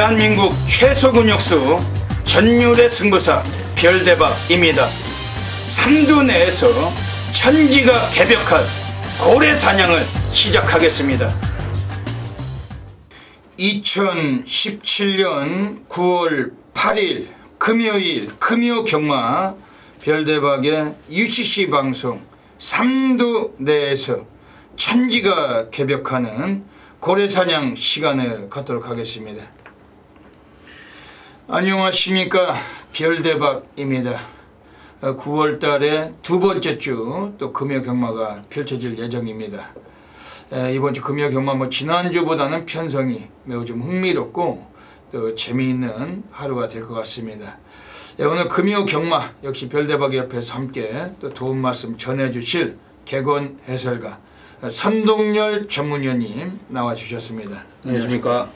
대한민국 최소 근육수 전율의 승부사 별대박입니다. 삼두 내에서 천지가 개벽할 고래 사냥을 시작하겠습니다. 2017년 9월 8일 금요일 금요경마 별대박의 UCC 방송 삼두 내에서 천지가 개벽하는 고래사냥 시간을 갖도록 하겠습니다. 안녕하십니까, 별대박입니다. 9월달에 두 번째 주 또 금요경마가 펼쳐질 예정입니다. 이번 주 금요경마 지난주보다는 편성이 매우 좀 흥미롭고 또 재미있는 하루가 될 것 같습니다. 오늘 금요경마 역시 별대박 옆에서 함께 또 도움 말씀 전해주실 개건 해설가 선동열 전문위원님 나와주셨습니다. 안녕하십니까.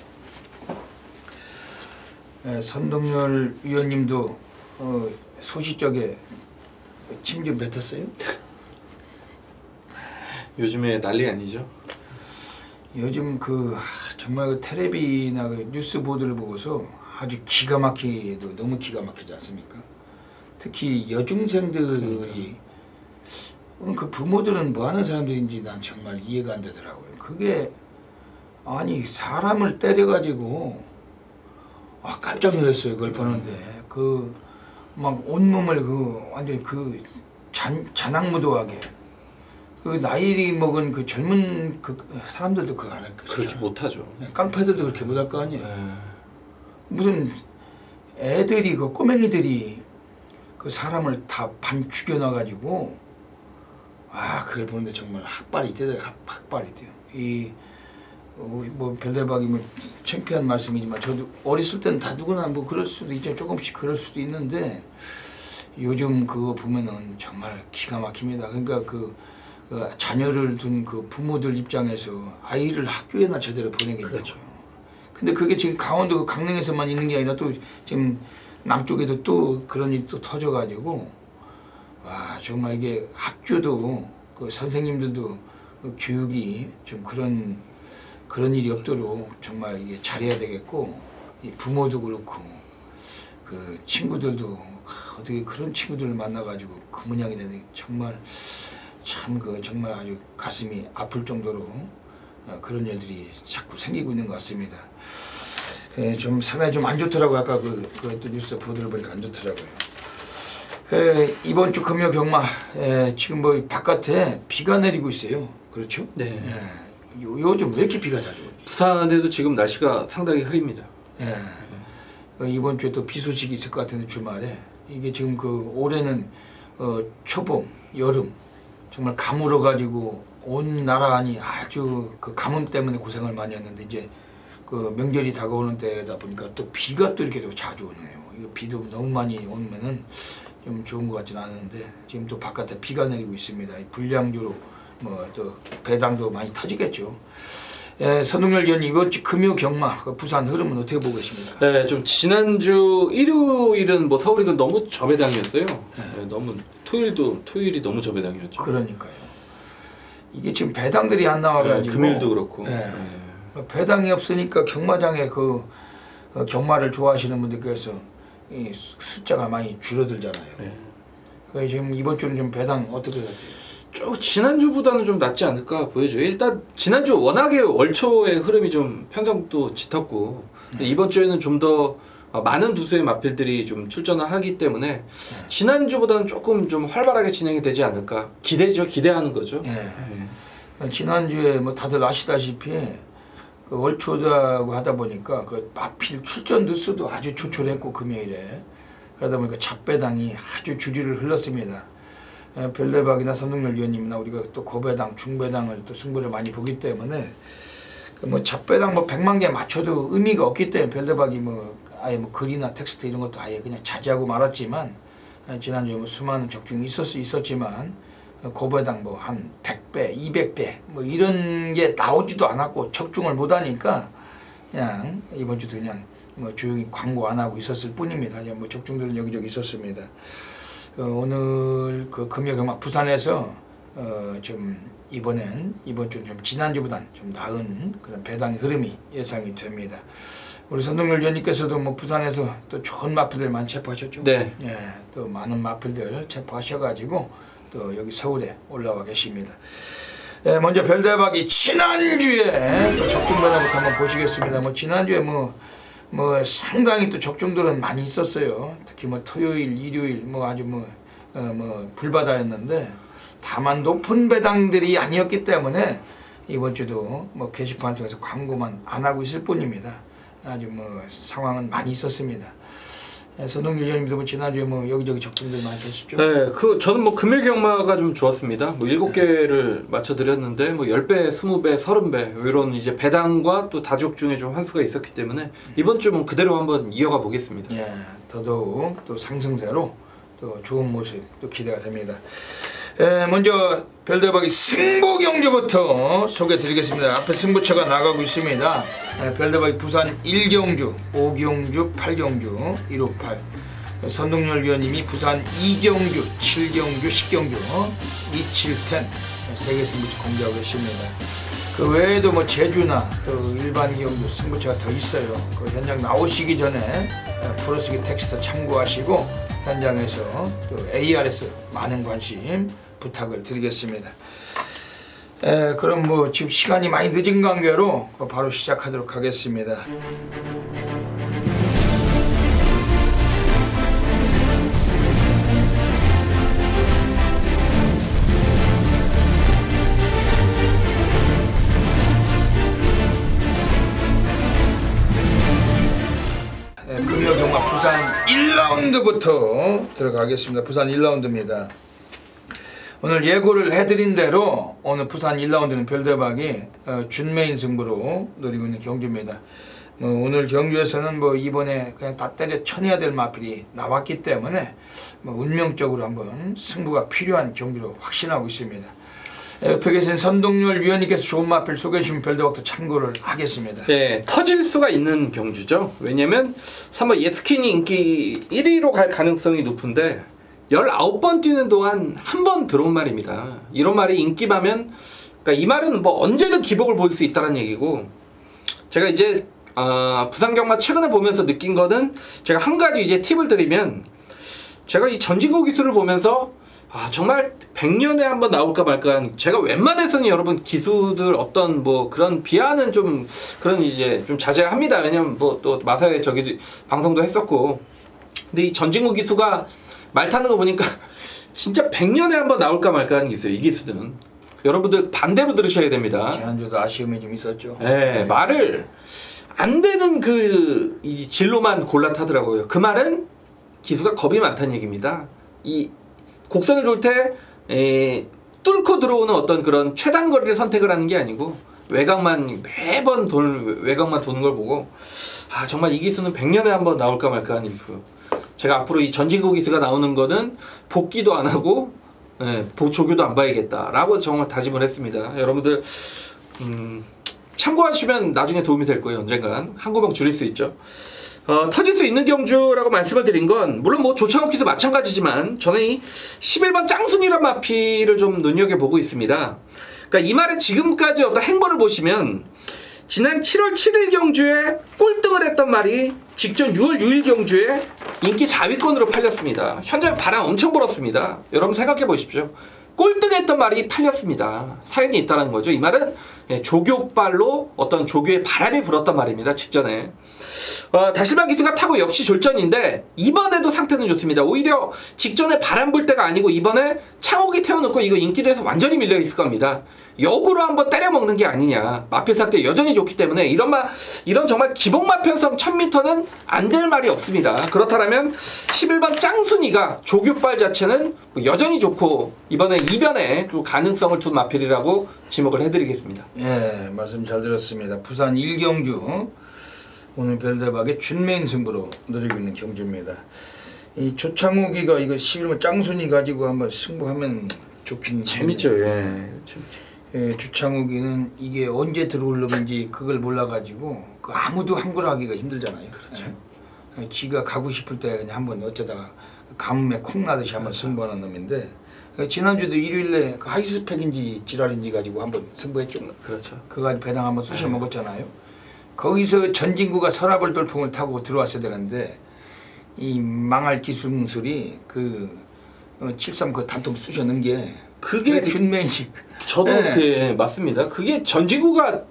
선동열 위원님도 소시적에 침 좀 뱉었어요? 요즘에 난리 아니죠? 요즘 정말 텔레비나 뉴스 보도를 보고서 아주 기가 막히도 너무 기가 막히지 않습니까? 특히 여중생들이 그 부모들은 뭐 하는 사람들인지 난 정말 이해가 안 되더라고요. 그게 아니 사람을 때려가지고 깜짝 놀랐어요. 그걸 보는데 막 온몸을 완전 잔악무도하게 나이 먹은 젊은 사람들도 그거 안 할 거죠. 그렇게 못하죠. 깡패들도 그렇게 못할 거 아니에요. 무슨 애들이 꼬맹이들이 사람을 다 반 죽여놔가지고 그걸 보는데 정말 학발이 되더라고요. 학발이 돼요. 별대박이 창피한 말씀이지만 저도 어렸을 때는 다 누구나 그럴 수도 있죠. 조금씩 그럴 수도 있는데 요즘 그거 보면은 정말 기가 막힙니다. 그러니까 자녀를 둔 부모들 입장에서 아이를 학교에나 제대로 보내겠냐고요. 그렇죠. 근데 그게 지금 강원도 강릉에서만 있는 게 아니라 또 지금 남쪽에도 또 그런 일이 또 터져가지고 정말 이게 학교도 선생님들도 교육이 좀 그런 일이 없도록 정말 이게 잘해야 되겠고 부모도 그렇고 친구들도 어떻게 그런 친구들을 만나가지고 그 모양이 되네. 정말 정말 아주 가슴이 아플 정도로 그런 일들이 자꾸 생기고 있는 것 같습니다. 좀 상당히 좀 안 좋더라고요. 아까 또 뉴스 보도를 보니까 안 좋더라고요. 이번 주 금요 경마 지금 바깥에 비가 내리고 있어요. 그렇죠? 네. 요즘 왜 이렇게 비가 자주 오죠? 부산에도 지금 날씨가 상당히 흐립니다. 이번 주에 또 비 소식이 있을 것 같은데 주말에 이게 지금 올해는 초봄, 여름 정말 가물어 가지고 온 나라안이 아주 가뭄 때문에 고생을 많이 했는데 이제 명절이 다가오는 때다 보니까 또 비가 또 이렇게 자주 오네요. 이거 비도 너무 많이 오면은 좀 좋은 것 같지는 않은데 지금 또 바깥에 비가 내리고 있습니다. 불량주로 또 배당도 많이 터지겠죠. 선동열 위원님 이번 주 금요 경마 부산 흐름은 어떻게 보고 계십니까? 네, 좀 지난주 일요일은 서울이 너무 저배당이었어요. 너무 토요일이 너무 저배당이었죠. 그러니까요. 이게 지금 배당들이 안 나와가지고 금일도 그렇고 배당이 없으니까 경마장에 경마를 좋아하시는 분들께서 이 숫자가 많이 줄어들잖아요. 그래서 지금 이번 주는 좀 배당 어떻게 같아요? 지난주보다는 좀 낫지 않을까 보여줘요. 일단 지난주 워낙에 월초의 흐름이 좀 편성도 짙었고 이번 주에는 좀 더 많은 두수의 마필들이 좀 출전을 하기 때문에 지난주보다는 조금 좀 활발하게 진행이 되지 않을까 기대죠. 기대하는 거죠. 지난주에 다들 아시다시피 월초라고 하다 보니까 마필 출전 두수도 아주 조촐했고 금요일에 그러다 보니까 잡배당이 아주 주류를 흘렀습니다. 별대박이나 선동열 위원님이나 우리가 또 고배당, 중배당을 또 승부를 많이 보기 때문에 잡배당 100만 개 맞춰도 의미가 없기 때문에 별대박이 아예 글이나 텍스트 이런 것도 아예 그냥 자제하고 말았지만 지난주에 수많은 적중이 있었지만 고배당 한 100배, 200배 이런 게 나오지도 않았고 적중을 못하니까 그냥 이번 주도 그냥 조용히 광고 안 하고 있었을 뿐입니다. 적중들은 여기저기 있었습니다. 오늘 금요경마 부산에서 좀 이번 주는 좀 지난주보단 좀 나은 그런 배당의 흐름이 예상이 됩니다. 우리 선동열 위원님께서도 뭐 부산에서 또 좋은 마필들 많이 체포하셨죠? 네. 예, 또 많은 마필들 체포하셔가지고 또 여기 서울에 올라와 계십니다. 예, 먼저 별대박이 지난주에 또 적중배당부터 한번 보시겠습니다. 뭐 지난주에 뭐 상당히 또 적중들은 많이 있었어요. 특히 뭐 토요일, 일요일 뭐 아주 불바다였는데 다만 높은 배당들이 아니었기 때문에 이번 주도 뭐 게시판 통해서 광고만 안 하고 있을 뿐입니다. 아주 뭐 상황은 많이 있었습니다. 선동열 위원님도 뭐 지난주에 뭐 여기저기 적중들 많이 계셨죠? 네, 저는 뭐 금일 경마가 좀 좋았습니다. 뭐 7개를 맞춰드렸는데 뭐 10배, 20배, 30배 이런 이제 배당과 또 다적중에 좀 환수가 있었기 때문에 이번 주는 그대로 한번 이어가 보겠습니다. 예, 더더욱 또 상승세로 또 좋은 모습 또 기대가 됩니다. 먼저 별대박이 승부경주부터 소개해드리겠습니다. 앞에 승부처가 나가고 있습니다. 별대박이 부산 1경주, 5경주, 8경주, 158 선동열 위원님이 부산 2경주, 7경주, 10경주, 2710 세계 승부처 공개하고 계십니다. 그 외에도 뭐 제주나 또 일반 경주 승부처가 더 있어요. 그 현장 나오시기 전에 프로스기 텍스트 참고하시고 현장에서 또 ARS 많은 관심 부탁을 드리겠습니다. 그럼 뭐 지금 시간이 많이 늦은 관계로 바로 시작하도록 하겠습니다. 금요 경마 부산 1라운드부터 들어가겠습니다. 부산 1라운드입니다. 오늘 예고를 해드린 대로 오늘 부산 1라운드는 별대박이 준메인 승부로 노리고 있는 경주입니다. 오늘 경주에서는 뭐 이번에 그냥 다 때려 쳐내야 될 마필이 나왔기 때문에 운명적으로 한번 승부가 필요한 경주로 확신하고 있습니다. 옆에 계신 선동열 위원님께서 좋은 마필 소개해 주시면 별대박도 참고를 하겠습니다. 네, 터질 수가 있는 경주죠. 왜냐면 3번 예스킨이 인기 1위로 갈 가능성이 높은데 19번 뛰는 동안 한 번 들어온 말입니다. 이런 말이 인기마면, 그러니까 이 말은 뭐 언제든 기복을 볼 수 있다는 얘기고, 제가 이제 부산경마 최근에 보면서 느낀 거는 제가 한 가지 이제 팁을 드리면, 제가 이 전진국 기수를 보면서 정말 100년에 한번 나올까 말까. 제가 웬만해서는 여러분 기수들 어떤 뭐 그런 비하는 좀 그런 이제 좀 자제합니다. 왜냐면 뭐 또 마사회 저기 방송도 했었고, 근데 이 전진국 기수가 말 타는 거 보니까 진짜 100년에 한번 나올까 말까 하는 게 있어요. 이 기수는. 여러분들 반대로 들으셔야 됩니다. 지난주도 아쉬움이 좀 있었죠. 네, 말을 안 되는 그 진로만 골라 타더라고요. 그 말은 기수가 겁이 많다는 얘기입니다. 이 곡선을 돌 때 뚫고 들어오는 어떤 그런 최단 거리를 선택을 하는 게 아니고 외곽만 매번 외곽만 도는 걸 보고 정말 이 기수는 100년에 한번 나올까 말까 하는 기수. 제가 앞으로 이 전진국 기수가 나오는 거는 복귀도 안 하고 조교도 안 봐야겠다라고 정말 다짐을 했습니다. 여러분들 참고하시면 나중에 도움이 될 거예요. 언젠간 한 구멍 줄일 수 있죠. 터질 수 있는 경주라고 말씀을 드린 건 물론 뭐 조창욱 기수 마찬가지지만 저는 이 11번 짱순이란 마피를 좀 눈여겨보고 있습니다. 그러니까 이 말의 지금까지 어떤 행보를 보시면 지난 7월 7일 경주에 꼴등을 했던 말이 직전 6월 6일 경주에 인기 4위권으로 팔렸습니다. 현재 바람 엄청 불었습니다. 여러분 생각해 보십시오. 꼴등했던 말이 팔렸습니다. 사연이 있다는 거죠. 이 말은 조교빨로 어떤 조교의 바람이 불었단 말입니다. 직전에. 다실만 기수가 타고 역시 졸전인데 이번에도 상태는 좋습니다. 오히려 직전에 바람 불 때가 아니고 이번에 창욱이 태워놓고 이거 인기도에서 완전히 밀려 있을 겁니다. 역으로 한번 때려먹는 게 아니냐. 마필 상태 여전히 좋기 때문에 이런 정말 기복마 편성 1000m는 안 될 말이 없습니다. 그렇다면 11번 짱순이가 조교빨 자체는 여전히 좋고 이번에 이변에 좀 가능성을 둔 마필이라고 지목을 해드리겠습니다. 예, 말씀 잘 들었습니다. 부산 1경주 오늘 별대박의 준메인 승부로 노리고 있는 경주입니다. 이 조창욱이가 이거 11번 짱순이 가지고 한번 승부하면 좋긴 재밌죠. 예, 재밌죠. 예, 조창욱이는 이게 언제 들어올 놈인지 그걸 몰라가지고 아무도 함부로 하기가 힘들잖아요. 그렇죠. 예. 지가 가고 싶을 때 그냥 한번 어쩌다가 가뭄에 콩 나듯이 한번 승부하는 놈인데 지난주도 일요일에 그 하이스펙인지 지랄인지 가지고 한번 승부했죠. 그렇죠. 그거 가지고 배당 한번 쑤셔 먹었잖아요. 거기서 전진구가 서라벌 돌풍을 타고 들어왔어야 되는데 이 망할 기술이 그 73 그 단통 쑤셔 넣은 게 그게 준맹이 저도 그 맞습니다. 그게 전지구가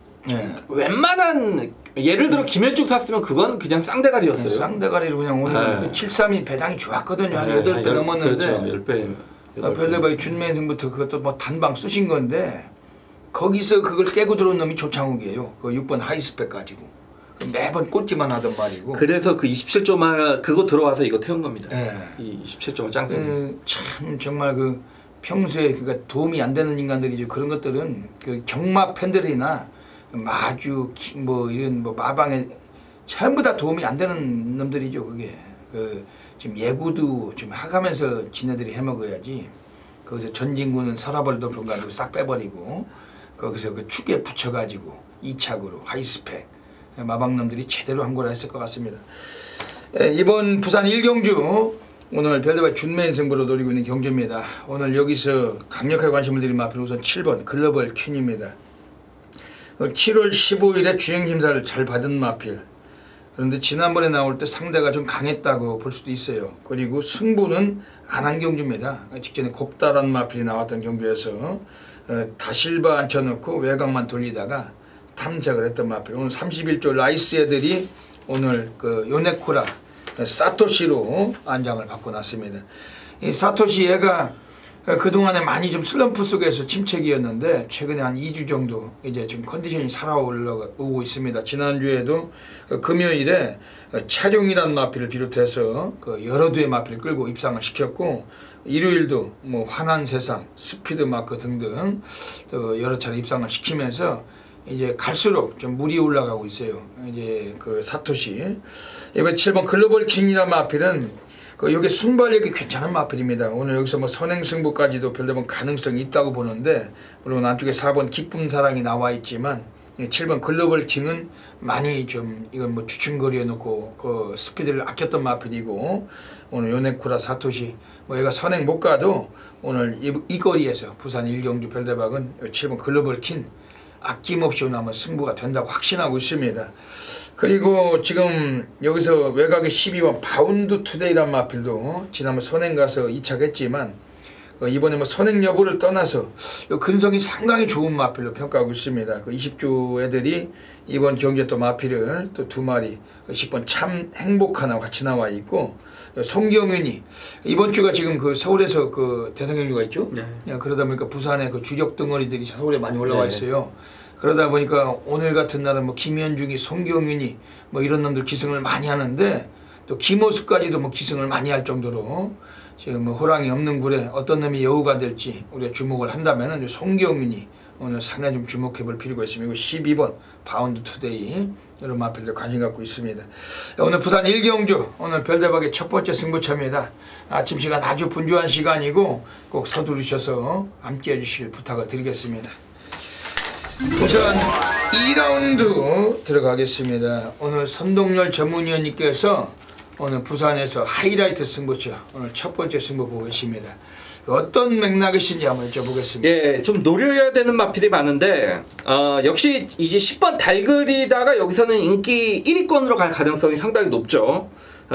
웬만한 예를 들어 김현중 탔으면 그건 그냥 쌍대가리였어요. 쌍대가리로 그냥 오늘 그 73이 배당이 좋았거든요. 한 8배 넘었는데. 그렇죠. 10배. 별대박이 준맹승부터 그것도 뭐 단방 쑤신 건데 거기서 그걸 깨고 들어온 놈이 조창욱이에요. 그 6번 하이스펙 가지고 매번 꼴찌만 하던 말이고. 그래서 그 27조만 그거 들어와서 이거 태운 겁니다. 이 27조만 짱쓰. 참 정말 그 평소에 그러니까 도움이 안 되는 인간들이죠. 그런 것들은 그 경마 팬들이나 마주 뭐 이런 뭐 마방에 전부 다 도움이 안 되는 놈들이죠. 그게 그 지금 예구도 좀 하가면서 지네들이 해먹어야지. 거기서 전진구는 서라벌도 가지고 싹 빼버리고 거기서 그 축에 붙여가지고 2착으로 하이스펙 마방놈들이 제대로 한 거라 했을 것 같습니다. 이번 부산 1경주 오늘 별대박 준매인 승부로 노리고 있는 경주입니다. 오늘 여기서 강력하게 관심을 드린 마필 우선 7번 글로벌 퀸입니다. 7월 15일에 주행심사를 잘 받은 마필. 그런데 지난번에 나올 때 상대가 좀 강했다고 볼 수도 있어요. 그리고 승부는 안 한 경주입니다. 직전에 곱다란 마필이 나왔던 경주에서 다실바 앉혀놓고 외곽만 돌리다가 탐색을 했던 마필. 오늘 31조 라이스 애들이 오늘 그 요네코라 사토시로 안장을 받고 났습니다. 이 사토시 얘가 그동안에 많이 좀 슬럼프 속에서 침체기였는데 최근에 한 2주 정도 이제 지금 컨디션이 살아오고 있습니다. 지난주에도 금요일에 차룡이라는 마필을 비롯해서 그 여러 두의 마필을 끌고 입상을 시켰고 일요일도 뭐 환한 세상, 스피드 마크 등등 여러 차례 입상을 시키면서 이제 갈수록 좀 물이 올라가고 있어요. 이제 그 사토시 이번 7번 글로벌 킹이라는 마필은 여기 순발력이 괜찮은 마필입니다. 오늘 여기서 뭐 선행승부까지도 별다른 가능성이 있다고 보는데 물론 안쪽에 4번 기쁨 사랑이 나와 있지만 7번 글로벌 킹은 많이 좀 이건 뭐 주춤거리에 놓고 그 스피드를 아꼈던 마필이고 오늘 요네쿠라 사토시 뭐 얘가 선행 못 가도 오늘 이 거리에서 부산 1경주 별대박은 7번 글로벌 킹 아낌없이 오늘 한번 승부가 된다고 확신하고 있습니다. 그리고 지금 여기서 외곽의 12번 바운드 투데이란 마필도 지난번 선행 가서 2착했지만 이번에 뭐 선행 여부를 떠나서 근성이 상당히 좋은 마필로 평가하고 있습니다. 그 20조 애들이 이번 경기에 또 마필을 또 2마리 10번 참 행복하나 같이 나와 있고 송경윤이 이번 주가 지금 그 서울에서 그 대상경주가 있죠. 그러다 보니까 부산에 그 주력 덩어리들이 서울에 많이 올라와 있어요. 그러다 보니까 오늘 같은 날은 뭐 김현중이 송경윤이 뭐 이런 놈들 기승을 많이 하는데 또 김호수까지도 뭐 기승을 많이 할 정도로 지금 뭐 호랑이 없는 굴에 어떤 놈이 여우가 될지 우리가 주목을 한다면은 송경윤이 오늘 상당히 좀 주목해 볼 필요가 있습니다. 12번 바운드 투데이 이런 마필들 관심 갖고 있습니다. 오늘 부산 1경주 오늘 별대박의 첫 번째 승부처입니다. 아침 시간 아주 분주한 시간이고 꼭 서두르셔서 함께 해주시길 부탁을 드리겠습니다. 우선 2라운드 들어가겠습니다. 오늘 선동열 전문위원님께서 오늘 부산에서 하이라이트 승부처 오늘 첫 번째 승부 보고 계십니다. 어떤 맥락이신지 한번 여쭤보겠습니다. 예, 좀 노려야 되는 마필이 많은데 역시 이제 10번 달글이다가 여기서는 인기 1위권으로 갈 가능성이 상당히 높죠.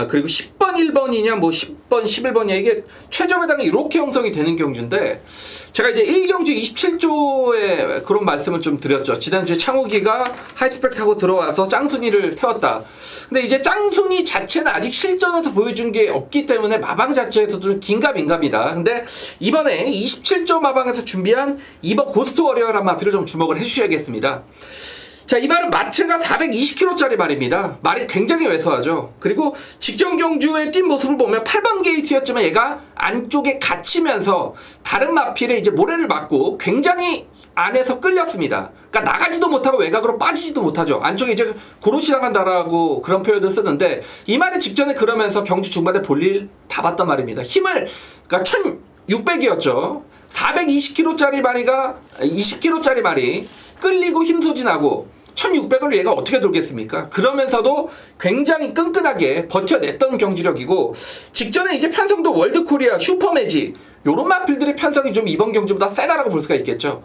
그리고 10번 1번이냐 뭐 10번 11번이냐 이게 최저 배당이 이렇게 형성이 되는 경주인데 제가 이제 1경주 27조에 그런 말씀을 좀 드렸죠. 지난주에 창욱이가 하이스펙 타고 들어와서 짱순이를 태웠다. 근데 이제 짱순이 자체는 아직 실전에서 보여준 게 없기 때문에 마방 자체에서도 좀 긴가민가입니다. 근데 이번에 27조 마방에서 준비한 2번 고스트 워리어라는 마필을 좀 주목을 해주셔야겠습니다. 자, 이 말은 마체가 420kg짜리 말입니다. 말이 굉장히 왜소하죠. 그리고 직전 경주에 뛴 모습을 보면 8번 게이트였지만 얘가 안쪽에 갇히면서 다른 마필에 이제 모래를 맞고 굉장히 안에서 끌렸습니다. 그러니까 나가지도 못하고 외곽으로 빠지지도 못하죠. 안쪽에 이제 고로시 당한다라고 그런 표현을 쓰는데 이 말이 직전에 그러면서 경주 중반에 볼일 다 봤단 말입니다. 힘을 그러니까 1600이었죠. 420kg짜리 말이가 20kg짜리 말이 끌리고 힘소진하고 1600을 얘가 어떻게 돌겠습니까? 그러면서도 굉장히 끈끈하게 버텨냈던 경주력이고 직전에 이제 편성도 월드코리아 슈퍼매직 요런 마필들의 편성이 좀 이번 경주보다 세다라고 볼 수가 있겠죠.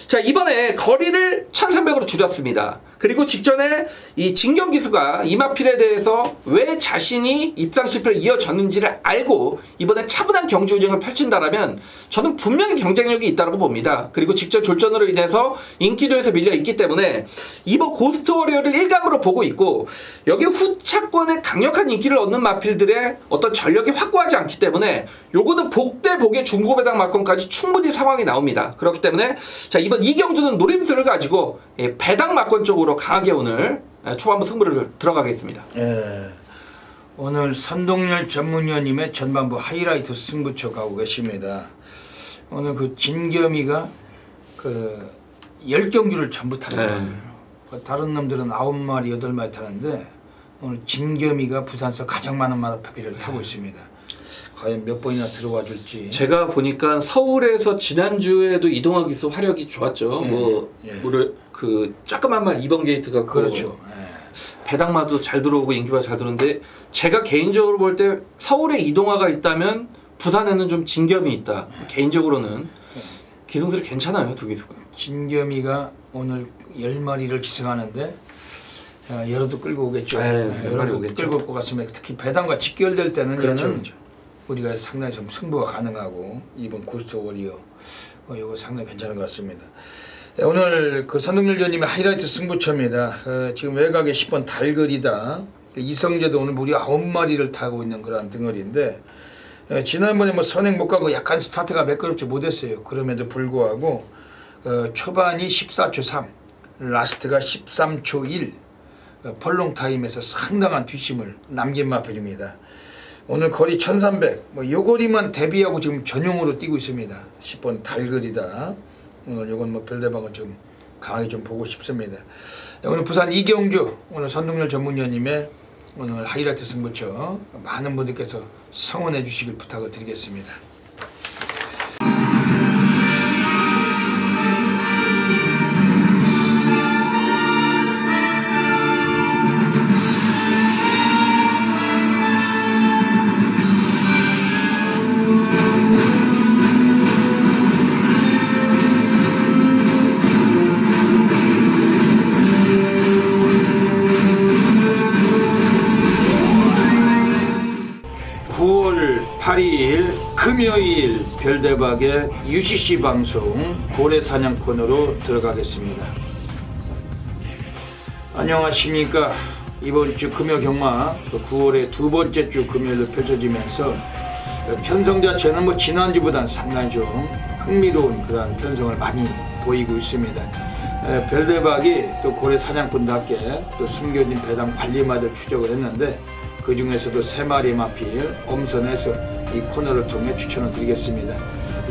자, 이번에 거리를 1300으로 줄였습니다. 그리고 직전에 이 진경 기수가 이 마필에 대해서 왜 자신이 입상 실패를 이어졌는지를 알고 이번에 차분한 경주 운영을 펼친다라면 저는 분명히 경쟁력이 있다고 봅니다. 그리고 직접 졸전으로 인해서 인기도에서 밀려 있기 때문에 이번 고스트 워리어를 일감으로 보고 있고, 여기 후차권에 강력한 인기를 얻는 마필들의 어떤 전력이 확고하지 않기 때문에 요거는 복대 복의 중고배당 막권까지 충분히 상황이 나옵니다. 그렇기 때문에 자, 이번 이 경주는 노림수를 가지고 배당 막권 쪽으로 강하게 오늘 초반부 승부를 들어가겠습니다. 예, 오늘 선동열 전문위원님의 전반부 하이라이트 승부처 가고 계십니다. 오늘 그 진겸이가 그 10경주를 전부 타거든요. 다른 놈들은 9마리 8마리 타는데 오늘 진겸이가 부산서 가장 많은 마필을 타고 있습니다. 과연 몇 번이나 들어와 줄지. 제가 보니까 서울에서 지난주에도 이동학 기수 화력이 좋았죠. 그 조그만 말 2번 게이트 같고, 그렇죠. 배당마도 잘 들어오고 인기가 잘 들어오는데, 제가 개인적으로 볼 때 서울에 이동화가 있다면 부산에는 좀 진겸이 있다. 개인적으로는 기승술이 괜찮아요, 두 기수가. 진겸이가 오늘 10마리를 기승하는데 여러도 끌고 오겠죠. 여러도 끌고 올 것 같습니다. 특히 배당과 직결될 때는 그렇죠. 우리가 상당히 좀 승부가 가능하고, 이번 고스트 워리어 이거 상당히 괜찮은 것 같습니다. 오늘 그 선동열 위원님의 하이라이트 승부처입니다. 지금 외곽에 10번 달거리다. 이성재도 오늘 무려 9마리를 타고 있는 그런 등어리인데, 지난번에 뭐 선행 못 가고 약간 스타트가 매끄럽지 못했어요. 그럼에도 불구하고 초반이 14초 3, 라스트가 13초 1, 펄롱 타임에서 상당한 뒷심을 남긴 마필입니다. 오늘 거리 1300, 요 거리만 대비하고 지금 전용으로 뛰고 있습니다. 10번 달거리다. 오늘 요건 뭐 별대방은 좀 강하게 좀 보고 싶습니다. 오늘 부산 이경주, 오늘 선동열 전문위원님의 오늘 하이라이트 승부처 많은 분들께서 성원해 주시길 부탁을 드리겠습니다. 금요일 별대박의 UCC 방송 고래사냥꾼으로 들어가겠습니다. 안녕하십니까. 이번 주 금요 경마 9월의 두 번째 주 금요일로 펼쳐지면서 편성 자체는 뭐 지난주보다는 상당히 좀 흥미로운 그런 편성을 많이 보이고 있습니다. 별대박이 또 고래사냥꾼답게 또 숨겨진 배당 관리마들 추적을 했는데, 그 중에서도 3마리 마필 엄선해서 이 코너를 통해 추천을 드리겠습니다.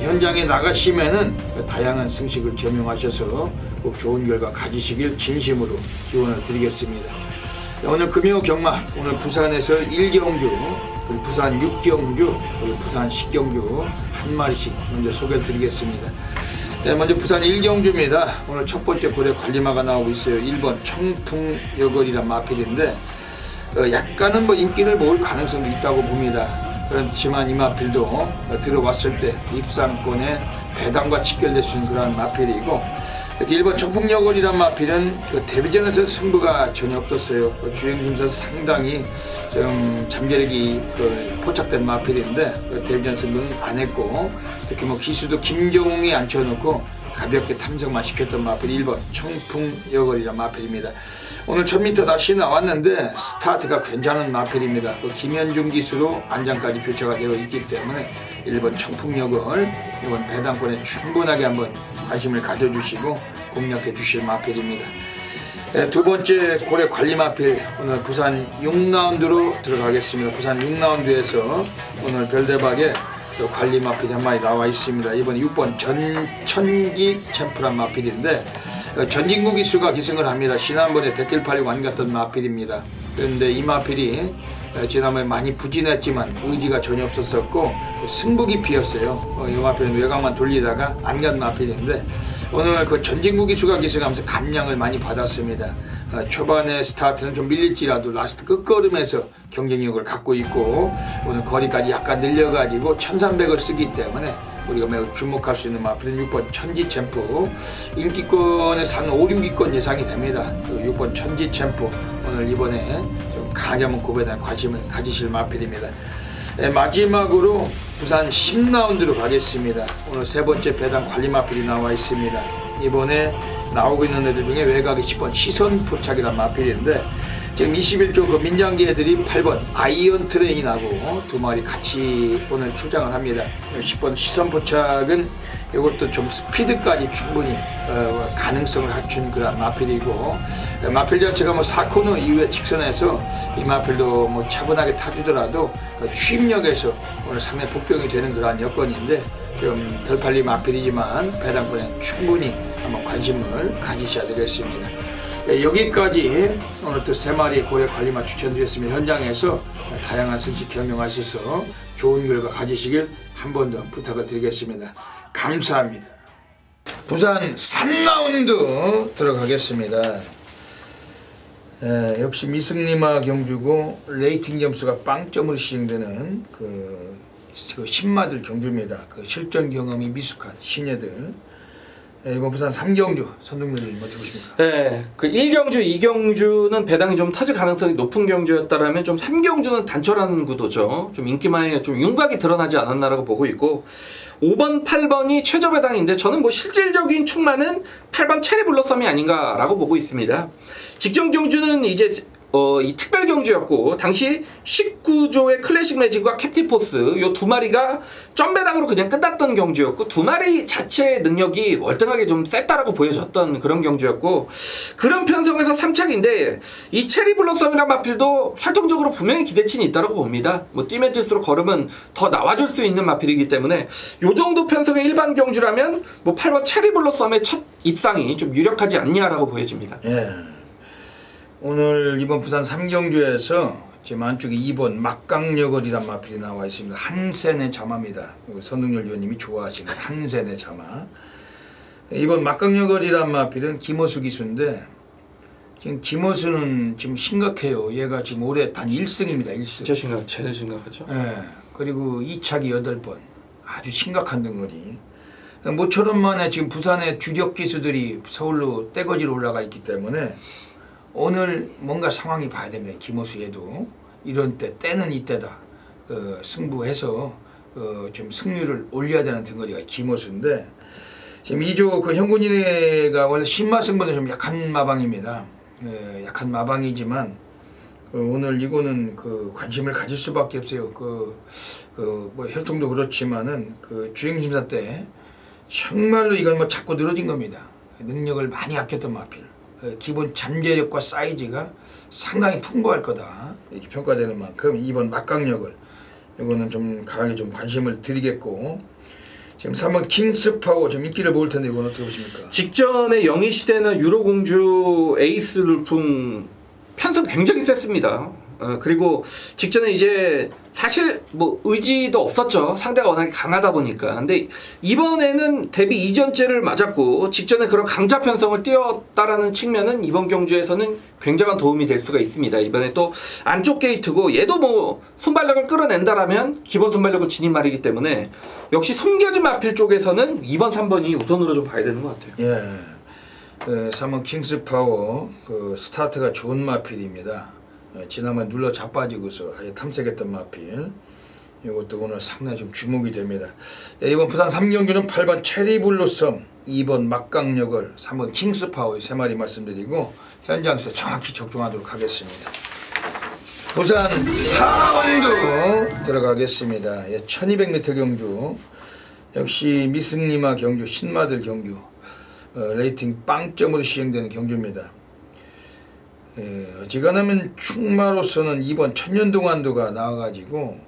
현장에 나가시면은 다양한 승식을 겸용하셔서 꼭 좋은 결과 가지시길 진심으로 기원을 드리겠습니다. 오늘 금요 경마, 오늘 부산에서 1경주, 그리고 부산 6경주, 그리고 부산 10경주 한 마리씩 먼저 소개를 드리겠습니다. 네, 먼저 부산 1경주입니다. 오늘 첫 번째 고래 관리마가 나오고 있어요. 1번 청풍여걸이란 마필인데 약간은 뭐 인기를 모을 가능성도 있다고 봅니다. 그렇지만 이 마필도 들어왔을 때 입상권에 배당과 직결될 수 있는 그런 마필이고, 특히 1번 청풍여걸이란 마필은 그 데뷔전에서 승부가 전혀 없었어요. 주행심사에서 상당히 좀 잠재력이 포착된 마필인데 데뷔전 승부는 안 했고, 특히 뭐 기수도 김정웅이 앉혀놓고 가볍게 탐정만 시켰던 마필이 1번 청풍여걸이란 마필입니다. 오늘 1000m 다시 나왔는데 스타트가 괜찮은 마필입니다. 김현중 기수로 안장까지 교체가 되어 있기 때문에 1번 청풍여걸, 이번 배당권에 충분하게 한번 관심을 가져주시고 공략해 주실 마필입니다. 두 번째 고래 관리 마필, 오늘 부산 6라운드로 들어가겠습니다. 부산 6라운드에서 오늘 별대박에 관리 마필이 한 마리 나와 있습니다. 이번 6번 전천기 챔프란 마필인데, 전진구 기수가 기승을 합니다. 지난번에 데킬팔이 완갔던 마필입니다. 그런데 이 마필이 지난번에 많이 부진했지만 의지가 전혀 없었었고 승부기 피었어요. 이 마필은 외곽만 돌리다가 안 간 마필인데, 오늘 그 전진구 기수가 기승하면서 감량을 많이 받았습니다. 초반에 스타트는 좀 밀릴지라도 라스트 끝걸음에서 경쟁력을 갖고 있고, 오늘 거리까지 약간 늘려가지고 1300을 쓰기 때문에 우리가 매우 주목할 수 있는 마필은 6번 천지챔프. 인기권에서 한 5, 6위권 예상이 됩니다. 그 6번 천지챔프 오늘 이번에 좀 강하게 한번 구배에 대한 관심을 가지실 마필입니다. 네, 마지막으로 부산 10라운드로 가겠습니다. 오늘 세 번째 배당 관리 마필이 나와 있습니다. 이번에 나오고 있는 애들 중에 외곽이 10번 시선 포착이라는 마필인데 지금 21조 그 민장기 애들이 8번 아이언 트레인하고 두 마리 같이 오늘 출장을 합니다. 10번 시선 포착은 이것도 좀 스피드까지 충분히 가능성을 갖춘 그런 마필이고, 마필 자체가 뭐 4코너 이후에 직선에서 이 마필도 뭐 차분하게 타주더라도 추임력에서 오늘 상당히 복병이 되는 그러한 여건인데 좀 덜 팔린 마필이지만 배당권에 충분히 한번 관심을 가지셔야 되겠습니다. 여기까지 오늘 또 3마리 고래 관리마 추천드렸습니다. 현장에서 다양한 선식 경영하셔서 좋은 결과 가지시길 한 번 더 부탁을 드리겠습니다. 감사합니다. 부산 3라운드 들어가겠습니다. 역시 미승리마 경주고 레이팅 점수가 빵점으로 시행되는 그 신마들 경주입니다. 그 실전 경험이 미숙한 신예들. 이번 부산 3경주 선동열님 어떻게 보십니까? 네, 그 1경주, 2경주는 배당이 좀 터질 가능성이 높은 경주였다라면 좀 3경주는 단촐한 구도죠. 좀 인기마에 좀 윤곽이 드러나지 않았나라고 보고 있고 5번, 8번이 최저 배당인데 저는 뭐 실질적인 충만은 8번 체리 블러썸이 아닌가라고 보고 있습니다. 직전 경주는 이제 이 특별 경주였고 당시 19조의 클래식 매직과 캡티포스 요 두 마리가 점배당으로 그냥 끝났던 경주였고 두 마리 자체의 능력이 월등하게 좀 셌다라고 보여줬던 그런 경주였고 그런 편성에서 3착인데 이 체리 블러썸이란 마필도 활동적으로 분명히 기대치는 있다고 봅니다. 뭐 뛰면 뛸수록 걸음은 더 나와줄 수 있는 마필이기 때문에 요 정도 편성의 일반 경주라면 뭐 8번 체리 블러썸의 첫 입상이 좀 유력하지 않냐라고 보여집니다. 예. 오늘 이번 부산 3경주에서 지금 안쪽에 2번 막강여걸이란 마필이 나와 있습니다. 한센의 자마입니다. 선동열 위원님이 좋아하시는 한센의 자마. 이번 막강여걸이란 마필은 김호수 기수인데 지금 김호수는 지금 심각해요. 얘가 지금 올해 단 1승입니다. 1승. 제일 심각하죠. 예. 그리고 2착이 8번. 아주 심각한 덩어리. 모처럼 만에 지금 부산의 주력 기수들이 서울로 떼거지로 올라가 있기 때문에 오늘 뭔가 상황이 봐야 됩니다. 김호수 얘도 이런 때 때는 이때다. 승부해서 좀 승률을 올려야 되는 등거리가 김호수인데 지금 2조 그 현군이가 원래 신마승부는 좀 약한 마방입니다. 약한 마방이지만 오늘 이거는 관심을 가질 수밖에 없어요. 뭐 혈통도 그렇지만은 주행심사 때 정말로 이건 뭐 자꾸 늘어진 겁니다. 능력을 많이 아꼈던 마필. 기본 잠재력과 사이즈가 상당히 풍부할 거다 이렇게 평가되는 만큼 이번 막강력을 이거는 좀 강하게 좀 관심을 드리겠고 지금 3번 킹스파워 좀 인기를 모을 텐데 이건 어떻게 보십니까? 직전에 영희시대나 유로공주 에이스 룰풍 편성 굉장히 셌습니다. 그리고 직전에 이제 사실 뭐 의지도 없었죠. 상대가 워낙에 강하다 보니까. 근데 이번에는 데뷔 이전째를 맞았고 직전에 그런 강자 편성을 띄웠다라는 측면은 이번 경주에서는 굉장한 도움이 될 수가 있습니다. 이번에 또 안쪽 게이트고 얘도 뭐 순발력을 끌어낸다라면 기본 순발력을 지닌 말이기 때문에 역시 숨겨진 마필 쪽에서는 2번, 3번이 우선으로 좀 봐야 되는 것 같아요. 예. 3번 킹스파워 스타트가 좋은 마필입니다. 지난번 눌러 자빠지고서 아예 탐색했던 마필 이것도 오늘 상당히 좀 주목이 됩니다. 이번 부산 3경주는 8번 체리블로썸, 2번 막강력을, 3번 킹스파워 3마리 말씀드리고 현장에서 정확히 적중하도록 하겠습니다. 부산 4라운드 들어가겠습니다. 1200m 경주 역시 미승리마 경주, 신마들 경주 레이팅 빵점으로 시행되는 경주입니다. 어지간하면 충마로서는 이번 천년동안도가 나와가지고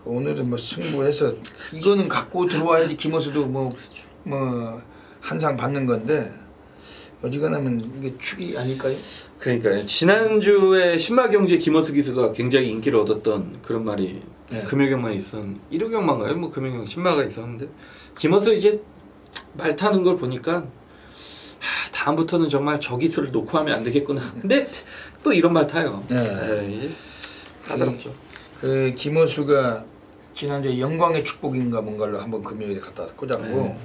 오늘은 뭐 승부해서 이거는 갖고 들어와야지 김호수도 뭐 한상 받는 건데 어지간하면 이게 축이 아닐까요? 그러니까요. 지난주에 신마경주의 김호수 기수가 굉장히 인기를 얻었던 그런 말이 금요경마에 있었는데 1호경마인가요? 뭐 금요경 신마가 있었는데 김호수 이제 말 타는 걸 보니까 다음부터는 정말 저 기술을 놓고 하면 안 되겠구나. 근데 또 이런 말 타요. 이제 까다롭죠. 김호수가 지난주에 영광의 축복인가 뭔가를 한번 금요일에 갖다 꽂았고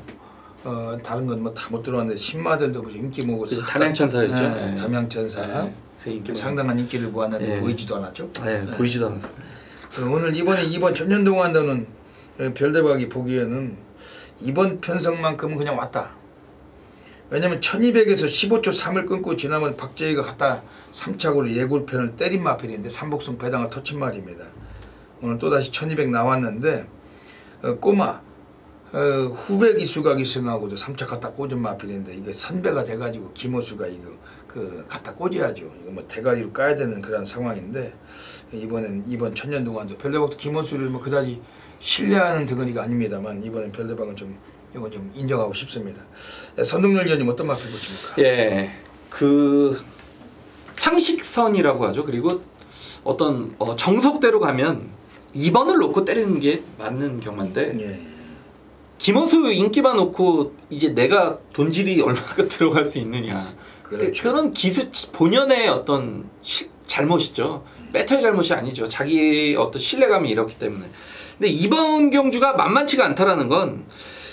다른 건 뭐 다 못 들어왔는데 신마들도 무슨 인기 모고 담양천사였죠. 네, 담양천사 그 인기 상당한 인기를 모았는데 보이지도 않았죠. 네, 보이지도 않았어요. 오늘 이번 천년동안도는 별대박이 보기에는 이번 편성만큼은 그냥 왔다. 왜냐면 1200에서 15초 3을 끊고 지나면 박재희가 갖다 3착으로 예골편을 때린 마필인데 삼복승 배당을 터친 말입니다. 오늘 또다시 1200 나왔는데 꼬마 후배 기수가 기승하고도 3착 갖다 꽂은 마필인데 이게 선배가 돼가지고 김호수가 이거 갖다 꽂아야죠. 이거 뭐 대가리로 까야 되는 그런 상황인데 이번 천년동안도 별대박도 김호수를 뭐 그다지 신뢰하는 덩어리가 아닙니다만 이번엔 별대박은 이건 좀 인정하고 싶습니다. 선동열 위원님 어떤 마필 보십니까? 예, 그 상식선이라고 하죠. 그리고 어떤 정석대로 가면 2번을 놓고 때리는 게 맞는 경우인데 예. 김호수 인기만 놓고 이제 내가 돈질이 얼마나 들어갈 수 있느냐. 그렇죠. 그런 기수 본연의 어떤 잘못이죠. 배터의 잘못이 아니죠. 자기의 어떤 신뢰감이 이렇기 때문에. 근데 이번 경주가 만만치가 않다라는 건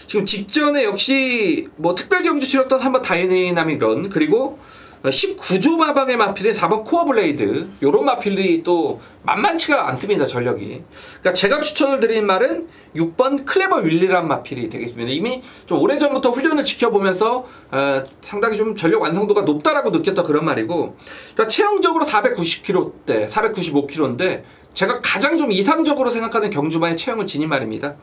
지금 직전에 역시 뭐 특별 경주 치렀던 한번 다이내믹 그리고 19조 마방의 마필인 4번 코어 블레이드 요런 마필이 또 만만치가 않습니다. 전력이. 그러니까 제가 추천을 드린 말은 6번 클레버 윌리란 마필이 되겠습니다. 이미 좀 오래전부터 훈련을 지켜보면서 상당히 좀 전력 완성도가 높다라고 느꼈던 그런 말이고, 그러니까 체형적으로 490kg대 495kg인데 제가 가장 좀 이상적으로 생각하는 경주마의 체형을 지닌 말입니다.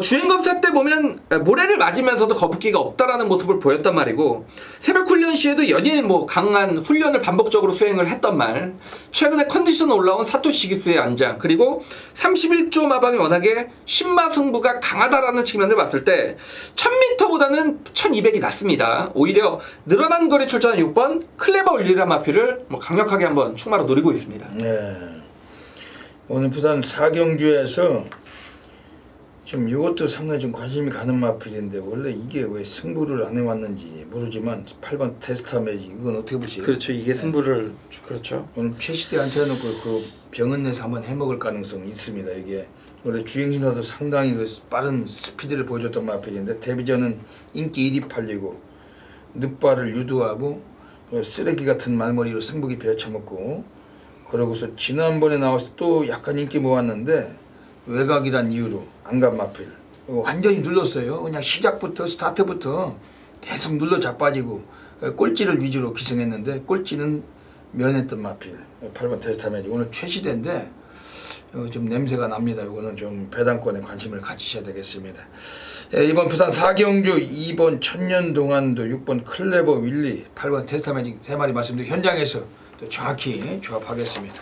주행검사 때 보면 모래를 맞으면서도 거북기가 없다라는 모습을 보였단 말이고, 새벽 훈련 시에도 연일 뭐 강한 훈련을 반복적으로 수행을 했던 말, 최근에 컨디션 올라온 사토시 기수의 안장, 그리고 31조 마방이 워낙에 신마 승부가 강하다라는 측면을 봤을 때 1000m보다는 1200이 낫습니다. 오히려 늘어난 거리 출전한 6번 클레버 울리라 마필을 뭐 강력하게 한번 충마로 노리고 있습니다. 네. 오늘 부산 4경주에서 좀 이것도 상당히 좀 관심이 가는 마필인데 원래 이게 왜 승부를 안 해왔는지 모르지만 8번 테스타 매직 이건 어떻게 보세요? 그렇죠. 이게 승부를 그렇죠. 오늘 최시대 앉혀놓고 그 병원 내서 한번 해먹을 가능성이 있습니다. 이게 원래 주행신호도 상당히 그 빠른 스피드를 보여줬던 마필인데 데뷔전은 인기 1위 팔리고 늦발을 유도하고 쓰레기 같은 말머리로 승부기 베어쳐먹고 그러고서 지난번에 나와서 또 약간 인기 모았는데 외곽이란 이유로 안간 마필 완전히 눌렀어요. 그냥 시작부터 스타트부터 계속 눌러 자빠지고 꼴찌를 위주로 기승했는데 꼴찌는 면했던 마필 8번 테스타 매직 오늘 최시대인데 좀 냄새가 납니다. 이거는 좀 배당권에 관심을 가지셔야 되겠습니다. 이번 부산 4경주 2번 천년동안도 6번 클레버 윌리 8번 테스타 매직 3마리 말씀드리고 현장에서 또 정확히 조합하겠습니다.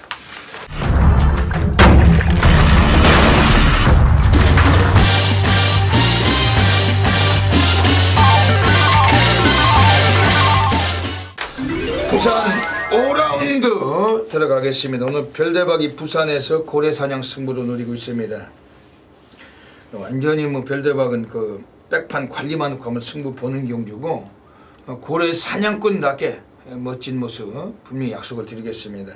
부산 5라운드 들어가겠습니다. 오늘 별대박이 부산에서 고래사냥 승부로 노리고 있습니다. 완전히 뭐 별대박은 그 백판 관리만 놓고 한번 승부 보는 경주고 고래 사냥꾼답게 멋진 모습 분명히 약속을 드리겠습니다.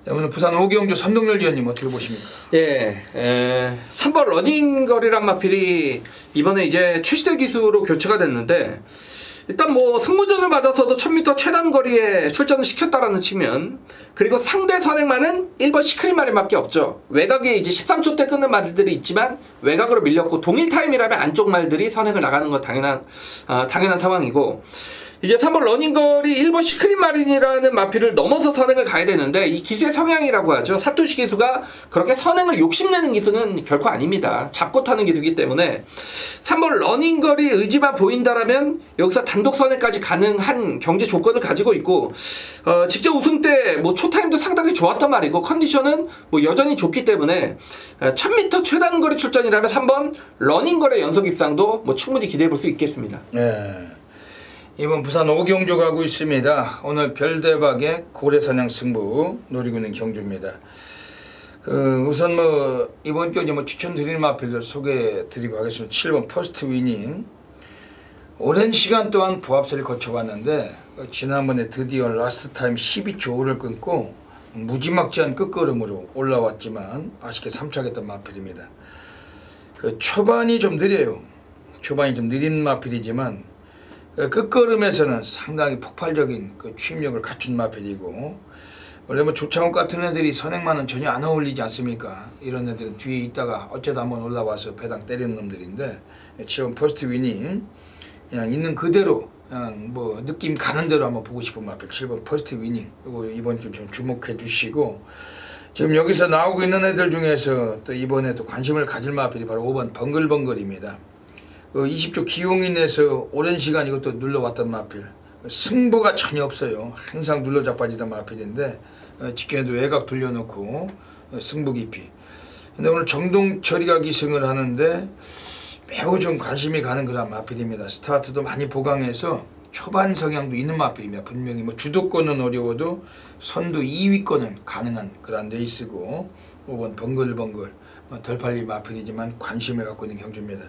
오늘 부산 5경주 선동열 위원님 어떻게 보십니까? 예, 3번 러닝거리란 마필이 이번에 이제 최시대 기수로 교체가 됐는데 일단 뭐 승무전을 받아서도 1000m 최단 거리에 출전을 시켰다라는 측면, 그리고 상대 선행마는 1번 시크릿 마리밖에 없죠. 외곽에 이제 13초 때 끊는 말들이 있지만 외곽으로 밀렸고 동일 타임이라면 안쪽 말들이 선행을 나가는 건 당연한 상황이고, 이제 3번 러닝거리 1번 시크릿 마린이라는 마필을 넘어서 선행을 가야 되는데 이 기수의 성향이라고 하죠. 사토시 기수가 그렇게 선행을 욕심내는 기수는 결코 아닙니다. 잡고 타는 기수이기 때문에 3번 러닝거리 의지만 보인다라면 여기서 단독 선행까지 가능한 경제 조건을 가지고 있고, 직전 우승 때 뭐 초타임도 상당히 좋았단 말이고 컨디션은 뭐 여전히 좋기 때문에 1000m 최단거리 출전이라면 3번 러닝거리 연속 입상도 뭐 충분히 기대해 볼 수 있겠습니다. 네. 이번 부산 5경주 가고 있습니다. 오늘 별대박의 고래사냥 승부 노리고 있는 경주입니다. 우선 뭐 이번 경주 뭐 추천드리는 마필들 소개해 드리고 하겠습니다. 7번 퍼스트 위닝 오랜 시간 동안 보합세를 거쳐왔는데 지난번에 드디어 라스트 타임 12초 5를 끊고 무지막지한 끝걸음으로 올라왔지만 아쉽게 3착했던 마필입니다. 그 초반이 좀 느려요. 초반이 좀 느린 마필이지만 끝걸음에서는 상당히 폭발적인 그 추임력을 갖춘 마필이고, 원래 뭐 조창욱 같은 애들이 선행만은 전혀 안 어울리지 않습니까? 이런 애들은 뒤에 있다가 어쩌다 한번 올라와서 배당 때리는 놈들인데, 지금 퍼스트 위닝 그냥 있는 그대로 그냥 뭐 느낌 가는 대로 한번 보고 싶은 마필 7번 퍼스트 위닝, 이거 이번 주 좀 주목해 주시고, 지금 여기서 나오고 있는 애들 중에서 또 이번에 또 관심을 가질 마필이 바로 5번 벙글벙글입니다. 20조 기용인에서 오랜 시간 이것도 눌러왔던 마필, 승부가 전혀 없어요. 항상 눌러 자빠지던 마필인데 직전에도 외곽 돌려놓고 승부 깊이. 근데 오늘 정동철이가 기승을 하는데 매우 좀 관심이 가는 그런 마필입니다. 스타트도 많이 보강해서 초반 성향도 있는 마필입니다. 분명히 뭐 주도권은 어려워도 선두 2위권은 가능한 그런 레이스고, 5번 벙글벙글 덜 팔린 마필이지만 관심을 갖고 있는 경주입니다.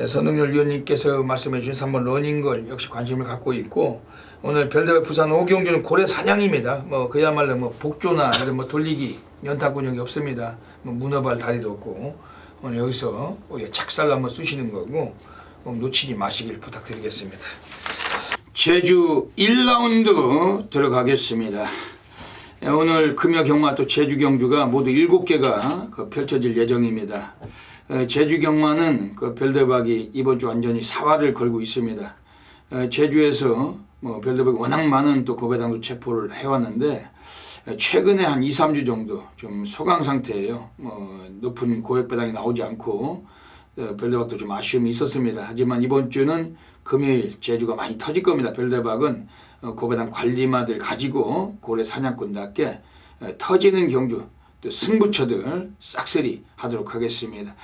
선흥열 위원님께서 말씀해 주신 3번 러닝걸 역시 관심을 갖고 있고, 오늘 별대회 부산 5경주는 고래 사냥입니다. 뭐 그야말로 뭐 복조나 이런 뭐 돌리기 연타 근육이 없습니다. 뭐 문어발 다리도 없고, 오늘 여기서 우리가 착살로 한번 쑤시는 거고, 놓치지 마시길 부탁드리겠습니다. 제주 1라운드 들어가겠습니다. 오늘 금요 경마 또 제주 경주가 모두 7개가 펼쳐질 예정입니다. 제주 경마는 그 별대박이 이번 주 완전히 사활을 걸고 있습니다. 제주에서 뭐 별대박이 워낙 많은 또 고배당도 체포를 해왔는데, 최근에 한 2, 3주 정도 좀 소강 상태예요. 높은 고액 배당이 나오지 않고 별대박도 좀 아쉬움이 있었습니다. 하지만 이번 주는 금요일 제주가 많이 터질 겁니다. 별대박은 고배당 관리마들 가지고 고래 사냥꾼답게 터지는 경주, 또 승부처들 싹쓸이 하도록 하겠습니다.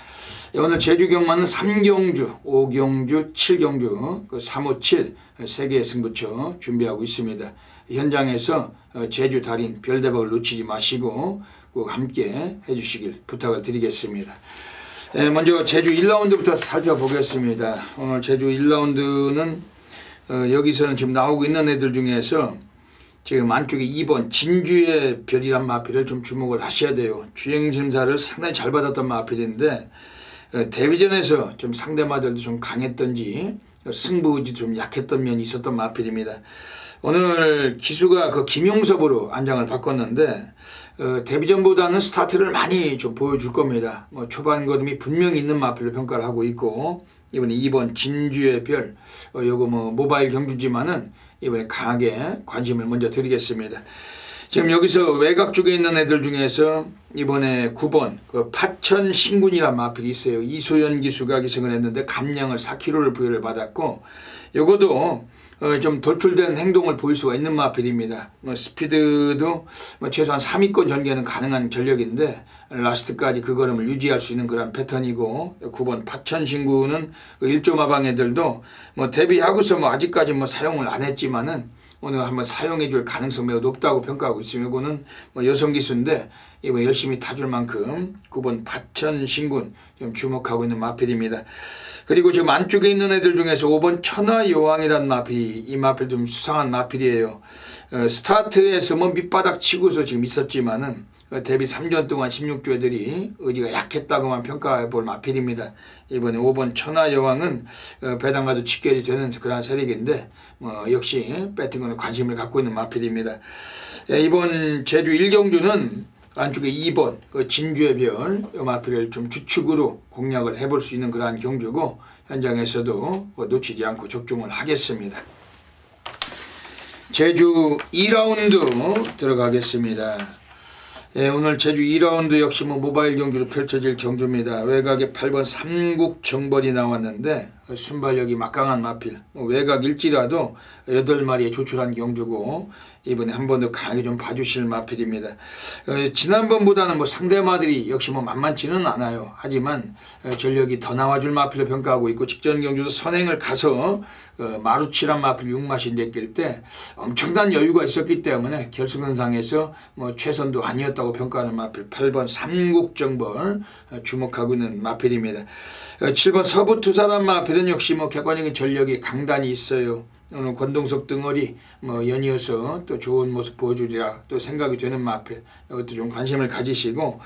오늘 제주 경마는 3경주, 5경주, 7경주, 357 3개의 승부처 준비하고 있습니다. 현장에서 제주 달인 별대박을 놓치지 마시고 꼭 함께 해주시길 부탁을 드리겠습니다. 먼저 제주 1라운드부터 살펴보겠습니다. 오늘 제주 1라운드는 여기서는 지금 나오고 있는 애들 중에서 지금 안쪽에 2번 진주의 별이란 마필을 좀 주목을 하셔야 돼요. 주행심사를 상당히 잘 받았던 마필인데 데뷔전에서 좀 상대마들도 좀 강했던지 승부의지 좀 약했던 면이 있었던 마필입니다. 오늘 기수가 그 김용섭으로 안장을 바꿨는데 데뷔전보다는 스타트를 많이 좀 보여줄 겁니다. 뭐 초반 거름이 분명히 있는 마필로 평가를 하고 있고, 이번에 2번 진주의 별, 요거 뭐 모바일 경주지만은 이번에 강하게 관심을 먼저 드리겠습니다. 지금 여기서 외곽 쪽에 있는 애들 중에서 이번에 9번 그 파천 신군이란 마필이 있어요. 이소연 기수가 기승을 했는데 감량을 4kg를 부여를 받았고, 요거도 좀 돌출된 행동을 보일 수가 있는 마필입니다. 스피드도 최소한 3위권 전개는 가능한 전력인데 라스트까지 그 걸음을 유지할 수 있는 그런 패턴이고, 9번 파천신구는 1조 마방 애들도 데뷔하고서 아직까지 사용을 안 했지만은 오늘 한번 사용해 줄 가능성 매우 높다고 평가하고 있습니다. 이거는 여성 기수인데 이번 열심히 타줄 만큼 9번 파천신군 좀 주목하고 있는 마필입니다. 그리고 지금 안쪽에 있는 애들 중에서 5번 천하여왕이란 마필, 이 마필 좀 수상한 마필이에요. 스타트에서 밑바닥 치고서 지금 있었지만은 데뷔 3년 동안 16주 애들이 의지가 약했다고만 평가해 볼 마필입니다. 이번에 5번 천하여왕은 배당과도 직결이 되는 그런 세력인데 역시 배팅권에 관심을 갖고 있는 마필입니다. 이번 제주 1경주는 안쪽에 2번 진주의 별, 이 마필을 좀 주축으로 공략을 해볼 수 있는 그러한 경주고, 현장에서도 놓치지 않고 적중을 하겠습니다. 제주 2라운드 들어가겠습니다. 오늘 제주 2라운드 역시 모바일 경주로 펼쳐질 경주입니다. 외곽에 8번 삼국 정벌이 나왔는데 순발력이 막강한 마필, 외곽일지라도 8마리에 조출한 경주고, 이번에 한 번 더 강하게 좀 봐주실 마필입니다. 지난번보다는 상대마들이 역시 만만치는 않아요. 하지만 전력이 더 나와줄 마필로 평가하고 있고, 직전 경주도 선행을 가서 마루치란 마필 6마신대 낄 때 엄청난 여유가 있었기 때문에 결승선상에서 최선도 아니었다고 평가하는 마필 8번 삼국정벌 주목하고 있는 마필입니다. 7번 서부투사란 마필은 역시 객관적인 전력이 강단이 있어요. 오늘 권동석 등어리 뭐 연이어서 또 좋은 모습 보여주리라 또 생각이 되는 마필, 이것도 좀 관심을 가지시고,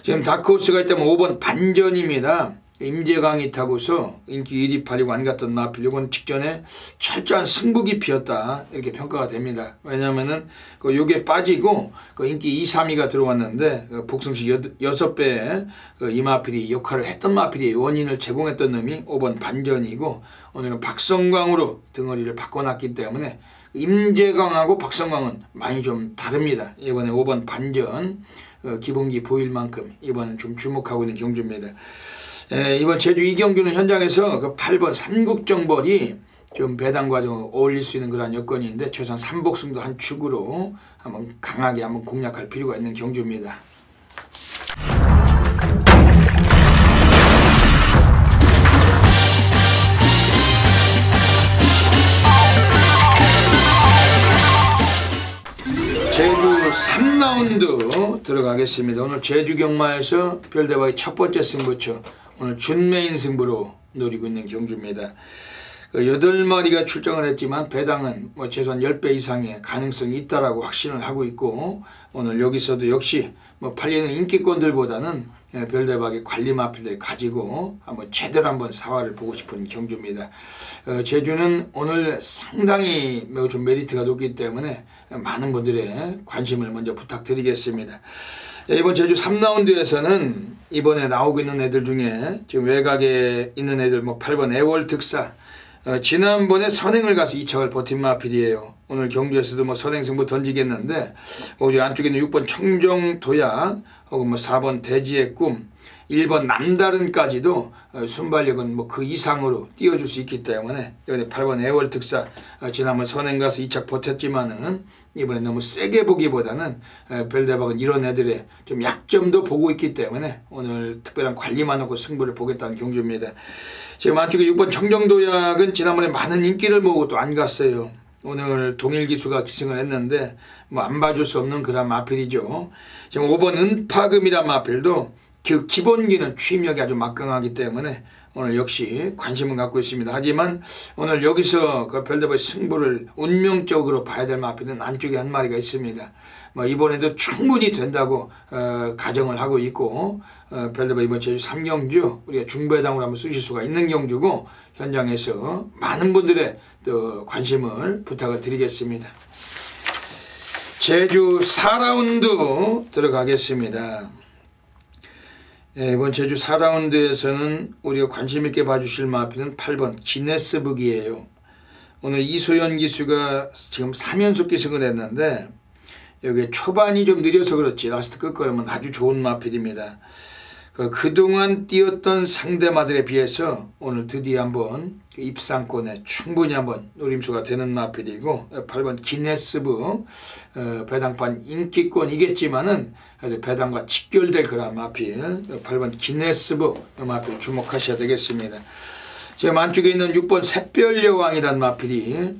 지금 다크호스가 있다면 5번 반전입니다. 임재강이 타고서 인기 1위 팔리고 안 갔던 마필, 이건 직전에 철저한 승부기 피었다 이렇게 평가가 됩니다. 왜냐면은 요게 빠지고 인기 2, 3위가 들어왔는데 복승식 6배에 이 마필이 역할을 했던 마필이 원인을 제공했던 놈이 5번 반전이고, 오늘은 박성광으로 등어리를 바꿔놨기 때문에 임재강하고 박성광은 많이 좀 다릅니다. 이번에 5번 반전 기본기 보일 만큼 이번엔 좀 주목하고 있는 경주입니다. 이번 제주 이 경주는 현장에서 그 8번 삼국정벌이 좀 배당과 좀 어울릴 수 있는 그런 여건인데, 최소한 삼복승도 한 축으로 한번 강하게 한번 공략할 필요가 있는 경주입니다. 제주 3라운드 들어가겠습니다. 오늘 제주 경마에서 별대박의 첫 번째 승부처, 오늘 준메인 승부로 노리고 있는 경주입니다. 8마리가 출정을 했지만 배당은 뭐 최소한 10배 이상의 가능성이 있다라고 확신을 하고 있고, 오늘 여기서도 역시 뭐 팔리는 인기권들보다는 별대박의 관리 마필들 가지고 한번 제대로 한번 사활을 보고 싶은 경주입니다. 제주는 오늘 상당히 매우 좀 메리트가 높기 때문에 많은 분들의 관심을 먼저 부탁드리겠습니다. 이번 제주 3라운드에서는 이번에 나오고 있는 애들 중에 지금 외곽에 있는 애들 뭐 8번 애월특사, 지난번에 선행을 가서 2착을 버틴 마필이에요. 오늘 경주에서도 뭐 선행 승부 던지겠는데, 우리 안쪽에 있는 6번 청정도약 혹은 뭐 4번 대지의 꿈, 1번 남다른까지도 순발력은 뭐 그 이상으로 띄워줄 수 있기 때문에, 이번에 8번 애월특사 지난번 선행 가서 2착 버텼지만은 이번에 너무 세게 보기보다는 별대박은 이런 애들의 좀 약점도 보고 있기 때문에 오늘 특별한 관리만 하고 승부를 보겠다는 경주입니다. 지금 안쪽에 6번 청정도약은 지난번에 많은 인기를 모으고 또 안 갔어요. 오늘 동일기수가 기승을 했는데 뭐 안 봐줄 수 없는 그런 마필이죠. 지금 5번 은파금이란 마필도 그 기본기는 취임력이 아주 막강하기 때문에 오늘 역시 관심을 갖고 있습니다. 하지만 오늘 여기서 그 별대박의 승부를 운명적으로 봐야 될 마필은 안쪽에 한 마리가 있습니다. 뭐 이번에도 충분히 된다고 가정을 하고 있고, 별대박 이번 제주 3경주 우리가 중배당으로 한번 쓰실 수가 있는 경주고, 현장에서 많은 분들의 또 관심을 부탁을 드리겠습니다. 제주 4라운드 들어가겠습니다. 이번 제주 4라운드에서는 우리가 관심있게 봐주실 마필은 8번 기네스북이에요. 오늘 이소연 기수가 지금 3연속 기승을 했는데, 여기 초반이 좀 느려서 그렇지 라스트 끝걸음은 아주 좋은 마필입니다. 그동안 뛰었던 상대마들에 비해서 오늘 드디어 한번 입상권에 충분히 한번 노림수가 되는 마필이고, 8번 기네스북 배당판 인기권이겠지만은 배당과 직결될 그런 마필 8번 기네스북 마필 주목하셔야 되겠습니다. 지금 안쪽에 있는 6번 샛별여왕이란 마필이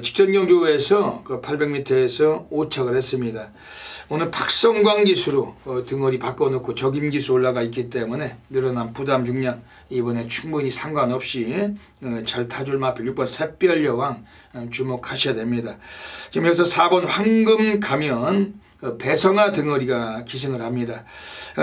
직전 경주에서 800m에서 5착을 했습니다. 오늘 박성광 기수로 등어리 바꿔놓고 적임 기수 올라가 있기 때문에 늘어난 부담 중량 이번에 충분히 상관없이 잘 타줄 마필 6번 샛별여왕 주목하셔야 됩니다. 지금 여기서 4번 황금 가면 배성아 등어리가 기승을 합니다.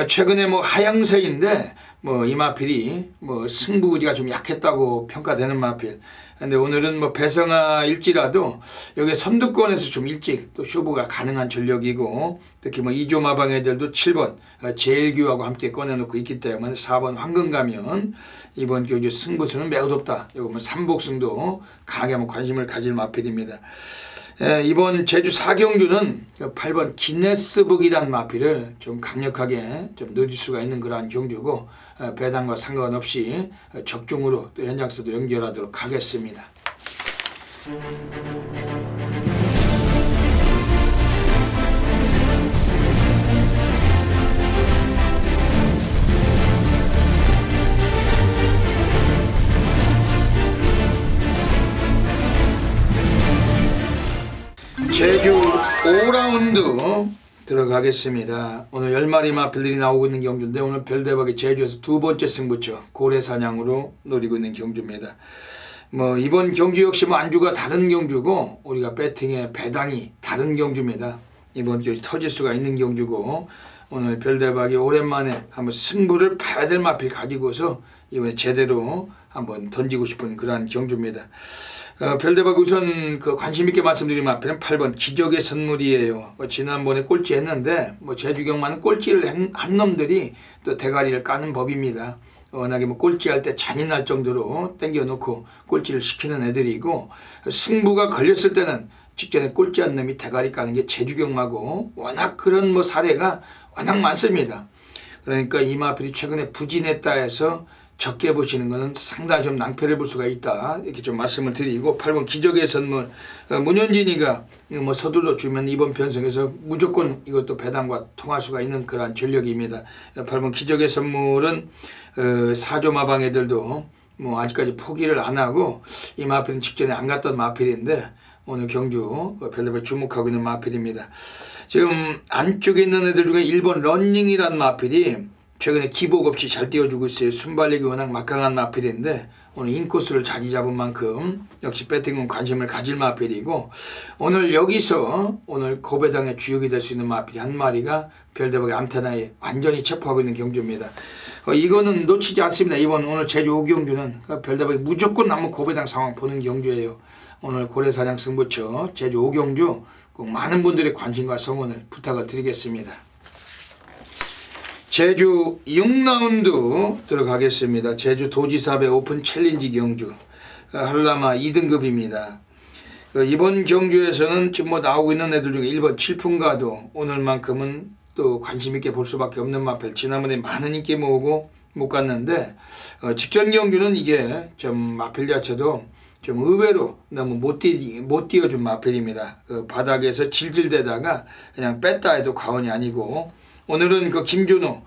최근에 뭐 하향세인데 뭐 이 마필이 뭐 승부지가 좀 약했다고 평가되는 마필. 근데 오늘은 뭐 배성아일지라도 여기 선두권에서 좀 일찍 또 쇼부가 가능한 전력이고, 특히 뭐 2조 마방 애들도 7번 제일규하고 함께 꺼내놓고 있기 때문에 4번 황금가면 이번 교주 승부수는 매우 높다. 이거 뭐 삼복승도 강하게 한번 관심을 가질 마필입니다. 이번 제주 4경주는 8번 기네스북이란 마필을 좀 강력하게 좀 늘릴 수가 있는 그러한 경주고, 배당과 상관없이 적중으로 또 현장에서도 연결하도록 하겠습니다. 제주 5라운드 들어가겠습니다. 오늘 10마리 마필들이 나오고 있는 경주인데, 오늘 별대박이 제주에서 두 번째 승부처 고래사냥으로 노리고 있는 경주입니다. 뭐 이번 경주 역시 뭐 안주가 다른 경주고 우리가 배팅의 배당이 다른 경주입니다. 이번 경주 터질 수가 있는 경주고 오늘 별대박이 오랜만에 한번 승부를 봐야 될 마필 가지고서 이번에 제대로 한번 던지고 싶은 그러한 경주입니다. 별대박 우선 그 관심 있게 말씀드린 마필은 8번 기적의 선물이에요. 지난번에 꼴찌 했는데 뭐 제주경만은 꼴찌를 한 놈들이 또 대가리를 까는 법입니다. 워낙에 뭐 꼴찌할 때 잔인할 정도로 땡겨놓고 꼴찌를 시키는 애들이고 승부가 걸렸을 때는 직전에 꼴찌한 놈이 대가리 까는 게 제주경마고 워낙 그런 뭐 사례가 워낙 많습니다. 그러니까 이 마필이 최근에 부진했다 해서 적게 보시는 것은 상당히 좀 낭패를 볼 수가 있다 이렇게 좀 말씀을 드리고 8번 기적의 선물 문현진이가 뭐 서둘러 주면 이번 편성에서 무조건 이것도 배당과 통할 수가 있는 그러한 전력입니다. 8번 기적의 선물은 4조 마방 애들도 뭐 아직까지 포기를 안 하고 이 마필은 직전에 안 갔던 마필인데 오늘 경주 별다별 주목하고 있는 마필입니다. 지금 안쪽에 있는 애들 중에 1번 런닝이라는 마필이 최근에 기복 없이 잘 띄워주고 있어요. 순발력이 워낙 막강한 마필인데 오늘 인코스를 자리 잡은 만큼 역시 배팅은 관심을 가질 마필이고 오늘 여기서 오늘 고배당의 주역이 될 수 있는 마필이 한 마리가 별대박의 안테나에 완전히 체포하고 있는 경주입니다. 이거는 놓치지 않습니다. 이번 오늘 제주 5경주는 별대박이 무조건 한번 고배당 상황 보는 경주예요. 오늘 고래사냥 승부처 제주 5경주 꼭 많은 분들의 관심과 성원을 부탁을 드리겠습니다. 제주 6라운드 들어가겠습니다. 제주 도지사배 오픈 챌린지 경주 한라마 2등급입니다. 이번 경주에서는 지금 뭐 나오고 있는 애들 중에 1번 칠풍가도 오늘만큼은 또 관심 있게 볼 수밖에 없는 마필. 지난번에 많은 인기 모으고 못 갔는데 직전 경주는 이게 좀 마필 자체도 좀 의외로 너무 못 띄워준 마필입니다. 바닥에서 질질대다가 그냥 뺐다 해도 과언이 아니고 오늘은 그 김준호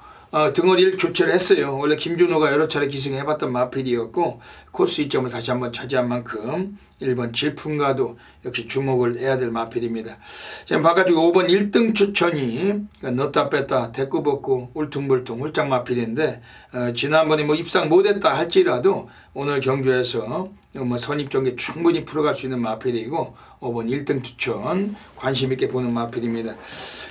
등어리를 교체를 했어요. 원래 김준호가 여러 차례 기승해봤던 마필이었고 코스 2점을 다시 한번 차지한 만큼 1번 질풍가도 역시 주목을 해야 될 마필입니다. 지금 바깥쪽 5번 1등 추천이 넣었다 뺐다 대꾸 벗고 울퉁불퉁 홀짝 마필인데 지난번에 뭐 입상 못했다 할지라도 오늘 경주에서 뭐 선입전개 충분히 풀어갈 수 있는 마필이고 5번 1등 추천 관심 있게 보는 마필입니다.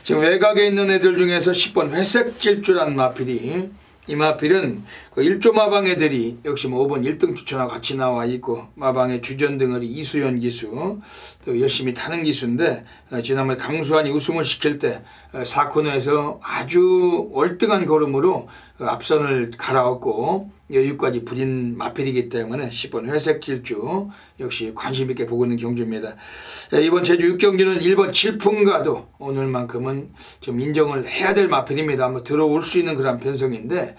지금 외곽에 있는 애들 중에서 10번 회색질주라는 마필이 이 마필은 그 1조 마방 애들이 역시 뭐 5번 1등 추천하고 같이 나와 있고 마방의 주전 등어리 이수연 기수 또 열심히 타는 기수인데 지난번에 강수환이 우승을 시킬 때 4코너에서 아주 월등한 걸음으로 앞선을 갈아엎고 여유까지 부린 마필이기 때문에 10번 회색질주 역시 관심 있게 보고 있는 경주입니다. 이번 제주 6경주는 1번 칠풍가도 오늘만큼은 좀 인정을 해야 될 마필입니다. 뭐 들어올 수 있는 그런 편성인데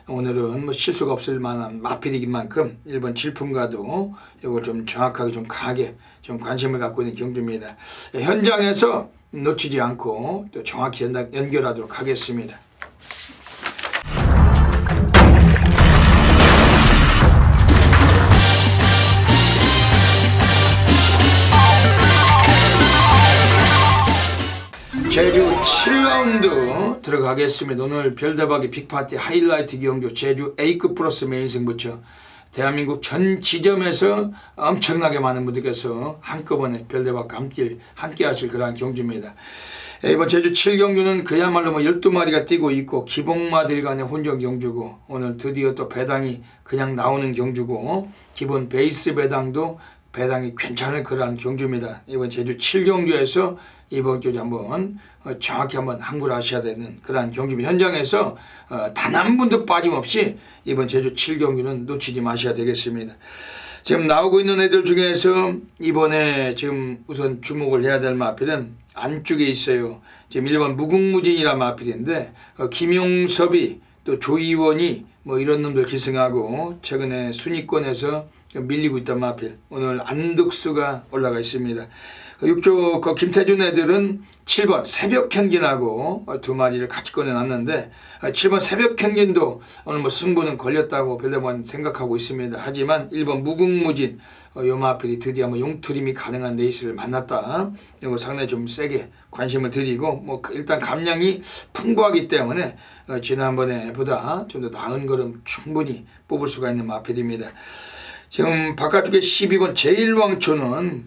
오늘은 뭐 실수가 없을 만한 마필이긴 만큼 1번 칠풍가도 이걸 좀 정확하게 좀 강하게 좀 관심을 갖고 있는 경주입니다. 현장에서 놓치지 않고 또 정확히 연결하도록 하겠습니다. 제주 7라운드 들어가겠습니다. 오늘 별대박의 빅파티 하이라이트 경주 제주 A급 플러스 메인 승부처 대한민국 전 지점에서 엄청나게 많은 분들께서 한꺼번에 별대박과 함께 하실 그러한 경주입니다. 이번 제주 7경주는 그야말로 뭐 12마리가 뛰고 있고 기복마들 간의 혼전 경주고 오늘 드디어 또 배당이 그냥 나오는 경주고 기본 베이스 배당도 배당이 괜찮을 그러한 경주입니다. 이번 제주 7경주에서 이번 주에 한번 정확히 한번 항구를 하셔야 되는 그러한 경주입니다. 현장에서 단 한 분도 빠짐없이 이번 제주 7경주는 놓치지 마셔야 되겠습니다. 지금 나오고 있는 애들 중에서 이번에 지금 우선 주목을 해야 될 마필은 안쪽에 있어요. 지금 1번 무궁무진이라는 마필인데 김용섭이 또 조이원이 뭐 이런 놈들 기승하고 최근에 순위권에서 밀리고 있던 마필 오늘 안득수가 올라가 있습니다. 6조 그 김태준 애들은 7번 새벽행진하고 두 마리를 같이 꺼내놨는데 7번 새벽행진도 오늘 뭐 승부는 걸렸다고 별대만 생각하고 있습니다. 하지만 1번 무궁무진 요 마필이 드디어 뭐 용트림이 가능한 레이스를 만났다. 이거 상당히 좀 세게 관심을 드리고 뭐 일단 감량이 풍부하기 때문에 지난번에 보다 좀 더 나은 걸음 충분히 뽑을 수가 있는 마필입니다. 지금 바깥쪽에 12번 제1왕초는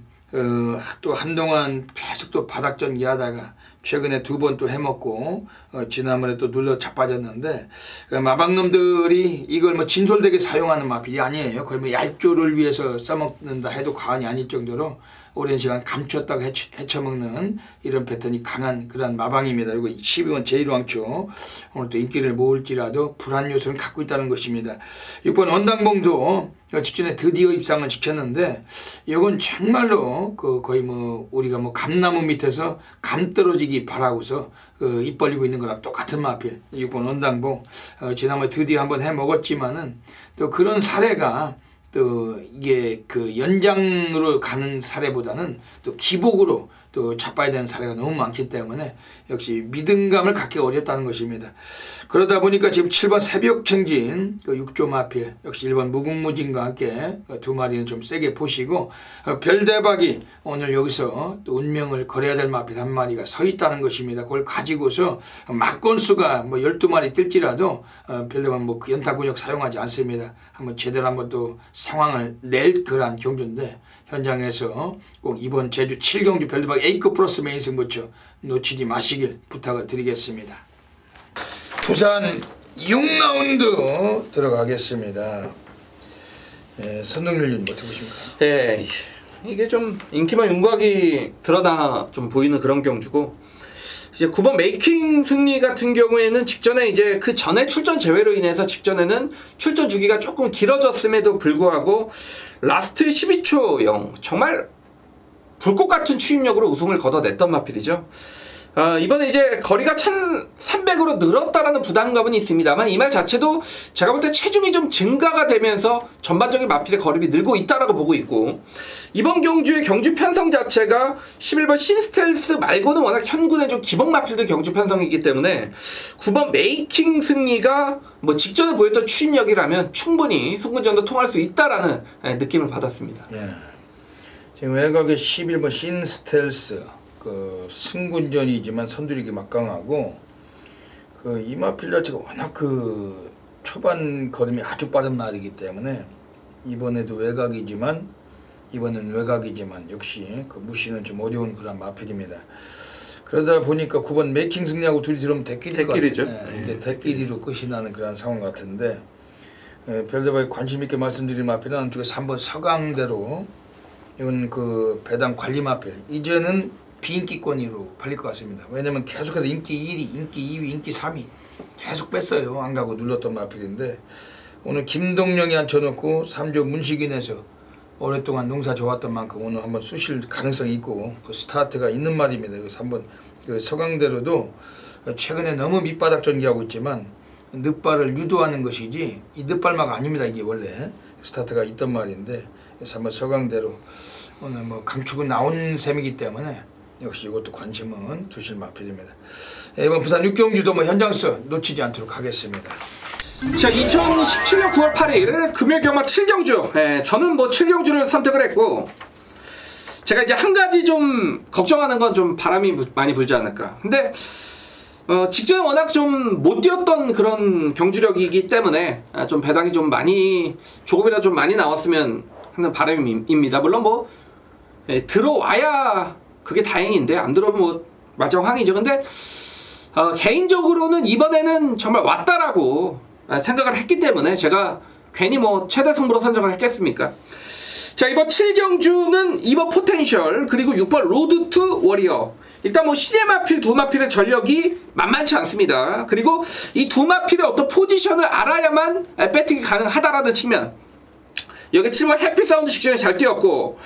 또 한동안 계속 또 바닥전기 하다가 최근에 2번 또 해먹고 지난번에 또 눌러 자빠졌는데 마방놈들이 이걸 뭐 진솔되게 사용하는 마필이 아니에요. 거의 뭐 얄조를 위해서 써먹는다 해도 과언이 아닐 정도로 오랜 시간 감췄다가 헤쳐먹는 이런 패턴이 강한 그런 마방입니다. 그리고 12번 제1왕초 오늘 또 인기를 모을지라도 불안 요소를 갖고 있다는 것입니다. 6번 원당봉도 직전에 드디어 입상을 시켰는데 이건 정말로 거의 뭐 우리가 뭐 감나무 밑에서 감 떨어지기 바라고서 입 벌리고 있는 거랑 똑같은 마필 6번 원당봉 지난번에 드디어 한번 해 먹었지만은 또 그런 사례가 또 이게 그 연장으로 가는 사례보다는 또 기복으로 또 잡아야 되는 사례가 너무 많기 때문에 역시 믿음감을 갖기 어렵다는 것입니다. 그러다 보니까 지금 7번 새벽청진 6조 마필 역시 1번 무궁무진과 함께 2마리는 좀 세게 보시고 별대박이 오늘 여기서 또 운명을 걸어야 될 마필 1마리가 서 있다는 것입니다. 그걸 가지고서 막건수가 뭐 12마리 뜰지라도 별대박 뭐 그 연타군역 사용하지 않습니다. 한번 제대로 한번 또 상황을 낼 그러한 경주인데 현장에서 꼭 이번 제주 7경주 별대박 A급 플러스 메인 승부처 놓치지 마시길 부탁을 드리겠습니다. 부산 6라운드 들어가겠습니다. 선동률님 어떻게 보십니까? 예, 이게 좀 인기만 윤곽이 드러나 좀 보이는 그런 경주고 이제 9번 메이킹 승리 같은 경우에는 직전에 이제 그 전에 출전 제외로 인해서 직전에는 출전 주기가 조금 길어졌음에도 불구하고 라스트 12초 0 정말 불꽃 같은 추임력으로 우승을 거둬냈던 마필이죠. 이번에 이제 거리가 1300으로 늘었다라는 부담감은 있습니다만 이 말 자체도 제가 볼 때 체중이 좀 증가가 되면서 전반적인 마필의 거리이 늘고 있다라고 보고 있고 이번 경주의 경주 편성 자체가 11번 신스텔스 말고는 워낙 현군의 좀 기본 마필들 경주 편성이기 때문에 9번 메이킹 승리가 뭐 직전에 보였던 추임력이라면 충분히 승군전도 통할 수 있다라는 느낌을 받았습니다. 예. 지금 외곽에 11번 신스텔스 승군전이지만 선두력이 막강하고 이 마필 자체가 워낙 초반 걸음이 아주 빠른 말이기 때문에 이번에는 외곽이지만 역시 무시는 좀 어려운 그런 마필입니다. 그러다 보니까 9번 메이킹 승리하고 둘이 들어오면 대끼리죠. 네, 대끼리로 끝이 나는 그런 상황 같은데 별대박에 관심 있게 말씀드린 마필은 안쪽에 3번 서강대로 이건 배당 관리 마필 이제는 비인기권으로 팔릴 것 같습니다. 왜냐면 계속해서 인기 1위, 인기 2위, 인기 3위 계속 뺐어요. 안 가고 눌렀던 마필인데 오늘 김동영이 앉혀놓고 3조 문식인에서 오랫동안 농사 좋았던 만큼 오늘 한번 쑤실 가능성이 있고 스타트가 있는 말입니다. 그래서 한번 서강대로도 최근에 너무 밑바닥 전개하고 있지만 늦발을 유도하는 것이지 이 늦발마가 아닙니다. 이게 원래 스타트가 있던 말인데 그래서 한번 서강대로 오늘 뭐 강축은 나온 셈이기 때문에 역시 이것도 관심은 두실 마필입니다. 이번 부산 6경주도 뭐 현장서 놓치지 않도록 하겠습니다. 자, 2017년 9월 8일 금요일 경마 7경주. 저는 뭐 7경주를 선택을 했고 제가 이제 한 가지 좀 걱정하는 건 좀 바람이 많이 불지 않을까. 근데 직전에 워낙 좀 못 뛰었던 그런 경주력이기 때문에 좀 배당이 좀 많이 조금이라도 좀 많이 나왔으면 하는 바람입니다. 물론 뭐 들어와야 그게 다행인데 안 들어오면 뭐 마정황이죠. 근데 개인적으로는 이번에는 정말 왔다라고 생각을 했기 때문에 제가 괜히 뭐 최대 승부로 선정을 했겠습니까? 자, 이번 7경주는 2번 포텐셜 그리고 6번 로드 투 워리어. 일단 뭐 시대 마필 두 마필의 전력이 만만치 않습니다. 그리고 이 두 마필의 어떤 포지션을 알아야만 배팅이 가능하다라는 측면. 여기 7번 해피사운드 직전에 잘 뛰었고,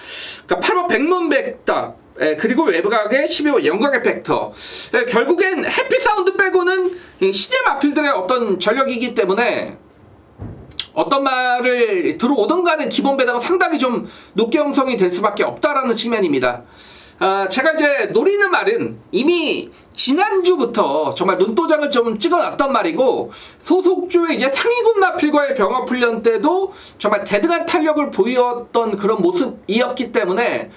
그러니까 8번 백문백답, 그리고 외곽에 12번 영광의 팩터. 결국엔 해피사운드 빼고는 시대 마필들의 어떤 전력이기 때문에 어떤 말을 들어오든 간에 기본 배당은 상당히 좀 높게 형성이 될 수밖에 없다라는 측면입니다. 제가 이제 노리는 말은 이미 지난주부터 정말 눈도장을 좀 찍어놨던 말이고 소속조의 이제 상위군 마필과의 병합 훈련 때도 정말 대등한 탄력을 보였던 그런 모습이었기 때문에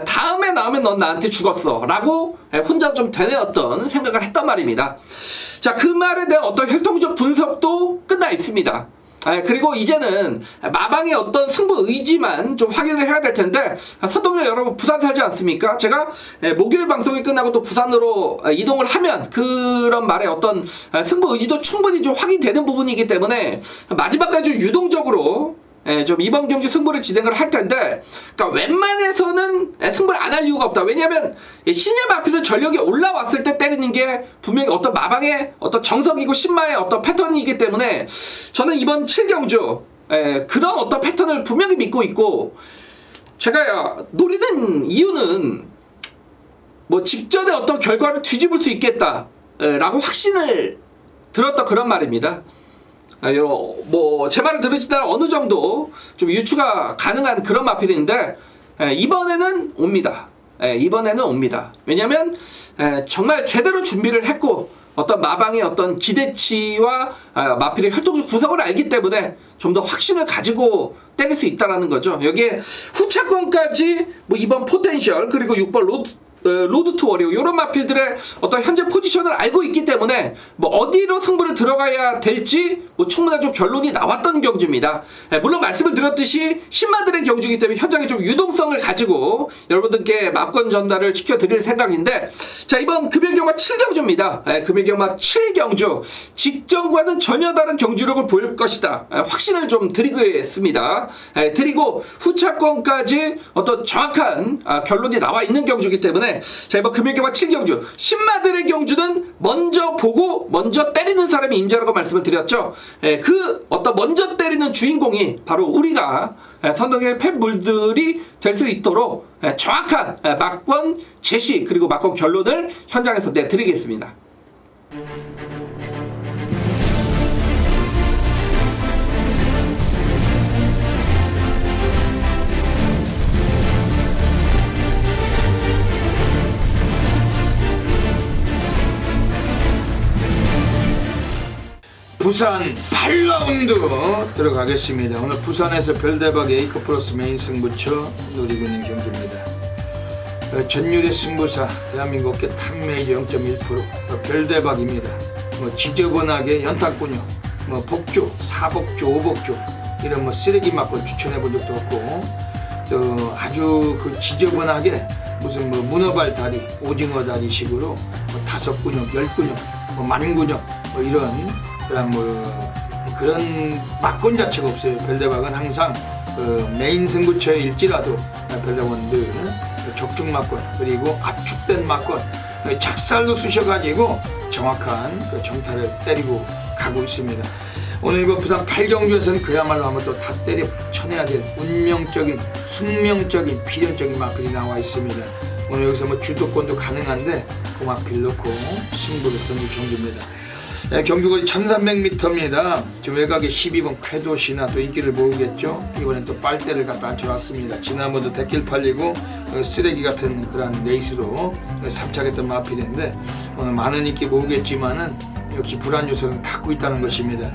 다음에 나오면 넌 나한테 죽었어 라고 혼자 좀 되뇌었던 생각을 했던 말입니다. 자, 그 말에 대한 어떤 혈통적 분석도 끝나 있습니다. 그리고 이제는 마방의 어떤 승부 의지만 좀 확인을 해야 될 텐데, 선동열 여러분 부산 살지 않습니까? 제가 목요일 방송이 끝나고 또 부산으로 이동을 하면 그런 말에 어떤 승부 의지도 충분히 좀 확인되는 부분이기 때문에 마지막까지 유동적으로 좀 이번 경기 승부를 진행을 할 텐데, 그러니까 웬만해서는 승부를 안 할 이유가 없다. 왜냐하면 신예 마필은 전력이 올라왔을 때 때리는 게 분명히 어떤 마방의 어떤 정석이고 신마의 어떤 패턴이기 때문에 저는 이번 7경주 그런 어떤 패턴을 분명히 믿고 있고, 제가 노리는 이유는 뭐 직전에 어떤 결과를 뒤집을 수 있겠다 라고 확신을 들었던 그런 말입니다. 뭐 제 말을 들으시다가 어느 정도 좀 유추가 가능한 그런 마필인데, 이번에는 옵니다. 이번에는 옵니다. 왜냐면 정말 제대로 준비를 했고 어떤 마방의 어떤 기대치와 마필의 혈통적 구성을 알기 때문에 좀 더 확신을 가지고 때릴 수 있다는 거죠. 여기에 후차권까지 뭐 이번 포텐셜 그리고 6번 로드 투 워리어 이런 마필들의 어떤 현재 포지션을 알고 있기 때문에 뭐 어디로 승부를 들어가야 될지 뭐 충분한 좀 결론이 나왔던 경주입니다. 물론 말씀을 드렸듯이 신마들의 경주이기 때문에 현장에 좀 유동성을 가지고 여러분들께 맙건 전달을 지켜드릴 생각인데, 자, 이번 금연경마 7경주입니다. 금연경마 7경주 직전과는 전혀 다른 경주력을 보일 것이다. 확신을 좀 드리겠습니다. 드리고 후차권까지 어떤 정확한 결론이 나와 있는 경주이기 때문에, 자, 이번 금연경마 7경주 신마들의 경주는 먼저 보고 먼저 때리는 사람이 임자라고 말씀을 드렸죠. 그 어떤 먼저 때리는 주인공이 바로 우리가 선동열 팬분들이 될 수 있도록 정확한 막권 제시 그리고 막권 결론을 현장에서 내드리겠습니다. 부산 8라운드 들어가겠습니다. 오늘 부산에서 별대박 A급 플러스 메인 승부처 노리고 있는 경주입니다. 전율의 승부사 대한민국 업계 탑메이저 0.1% 별대박입니다. 뭐 지저분하게 연탄꾼요, 뭐 복조, 사복조, 오복조 이런 뭐 쓰레기 맞고 추천해 본 적도 없고, 또 아주 그 지저분하게 무슨 뭐 문어발 다리, 오징어 다리 식으로 뭐 5근육, 10근육, 뭐 만근육 뭐 이런 그런 막권 자체가 없어요. 별대박은 항상 그 메인 승부처일지라도 별대박원들 적중 막권 그리고 압축된 막권 작살로 쑤셔가지고 정확한 그 정타를 때리고 가고 있습니다. 오늘 이번 부산 8경주에서는 그야말로 한번 또 다 때려 쳐내야 될 운명적인 숙명적인 필연적인 마필이 나와 있습니다. 오늘 여기서 뭐 주도권도 가능한데 그 마필 놓고 승부를 던질 경주입니다. 경주거리 1300m입니다. 지금 외곽에 12번 쾌도시나 또 인기를 모으겠죠. 이번엔 또 빨대를 갖다 앉혀놨습니다. 지난번도 대길 팔리고 쓰레기 같은 그런 레이스로 삼착했던 마필인데 오늘 많은 인기 모으겠지만은 역시 불안 요소는 갖고 있다는 것입니다.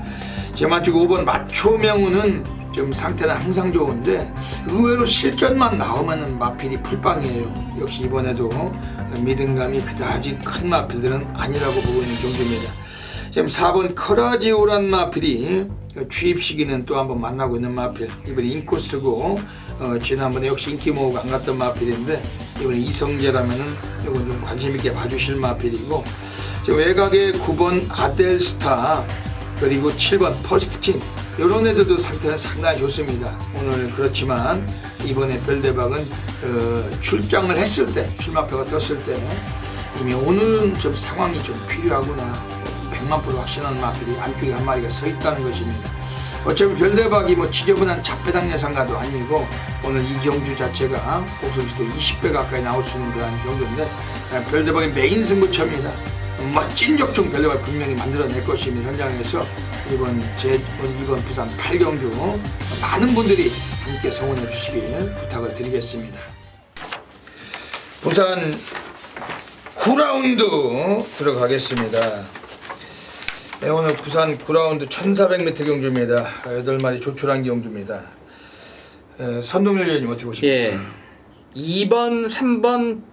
제 맞추고 5번 마초명우는 좀 상태는 항상 좋은데 의외로 실전만 나오면은 마필이 풀빵이에요. 역시 이번에도 믿음감이 그다지 큰 마필들은 아니라고 보고 있는 경주입니다. 지금 4번 커라지오란 마필이 취입 시기는 또 한번 만나고 있는 마필. 이번에 인코스고 지난번에 역시 인기 모으고 안 갔던 마필인데 이번에 이성재라면은 이건 좀 관심 있게 봐주실 마필이고, 지금 외곽에 9번 아델스타 그리고 7번 퍼스트킹 이런 애들도 상태는 상당히 좋습니다. 오늘 그렇지만 이번에 별대박은 출장을 했을 때 출마표가 떴을 때 이미 오늘은 좀 상황이 좀 필요하구나 100만% 확신하는 마필이 안쪽에 한 마리가 서 있다는 것입니다. 어차피 별대박이 뭐 지저분한 잡배당 예상가도 아니고 오늘 이 경주 자체가 복선수도 20배 가까이 나올 수 있는 그런 경주인데 별대박의 메인 승부처입니다. 멋진 적중 별대박 분명히 만들어낼 것입니다. 현장에서 이번 부산 8경주 많은 분들이 함께 성원해 주시길 부탁을 드리겠습니다. 부산 9라운드 들어가겠습니다. 네, 오늘 부산 9라운드 1400m 경주입니다. 8마리 조촐한 경주입니다. 선동열 의원님 어떻게 보십니까? 예. 2번, 3번,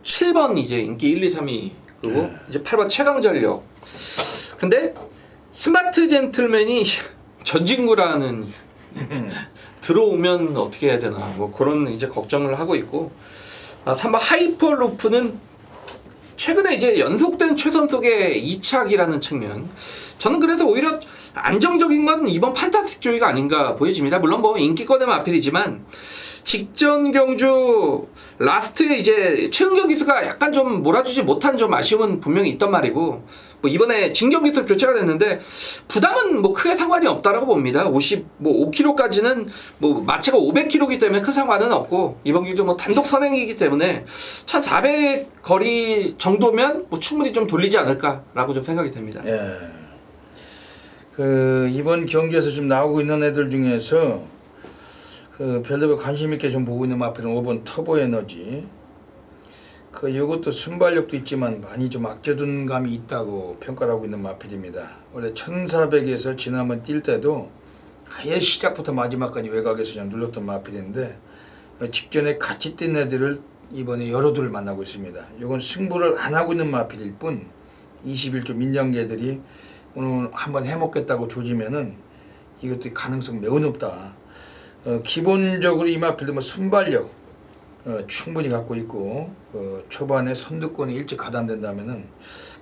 7번 이제 인기 1, 2, 3위 그리고 이제 8번 최강전력. 근데 스마트 젠틀맨이 전진구라는 들어오면 어떻게 해야 되나 뭐 그런 이제 걱정을 하고 있고 3번 하이퍼루프는 최근에 이제 연속된 최선속의 2착이라는 측면 저는 그래서 오히려 안정적인 건 이번 판타스틱 조이가 아닌가 보여집니다. 물론 뭐 인기권의 마필이지만 직전 경주 라스트에 이제 최은경 기수가 약간 좀 몰아주지 못한 좀 아쉬움은 분명히 있단 말이고 뭐 이번에 진경 기수 교체가 됐는데 부담은 뭐 크게 상관이 없다라고 봅니다. 5kg까지는 뭐 마체가 500kg이기 때문에 큰 상관은 없고 이번 경주 뭐 단독 선행이기 때문에 1400 거리 정도면 뭐 충분히 좀 돌리지 않을까라고 좀 생각이 됩니다. 예. 그 이번 경기에서 지금 나오고 있는 애들 중에서 그 별로 관심 있게 좀 보고 있는 마필은 5번 터보 에너지. 그 이것도 순발력도 있지만 많이 좀 아껴둔 감이 있다고 평가를 하고 있는 마필입니다. 원래 1400에서 지난번 뛸 때도 아예 시작부터 마지막까지 외곽에서 그냥 눌렀던 마필인데 직전에 같이 뛴 애들을 이번에 여러 둘을 만나고 있습니다. 이건 승부를 안 하고 있는 마필일 뿐 21조 민정계들이 오늘 한번 해먹겠다고 조지면은 이것도 가능성 매우 높다. 기본적으로 이 마필도 뭐 순발력 충분히 갖고 있고 초반에 선두권이 일찍 가담된다면은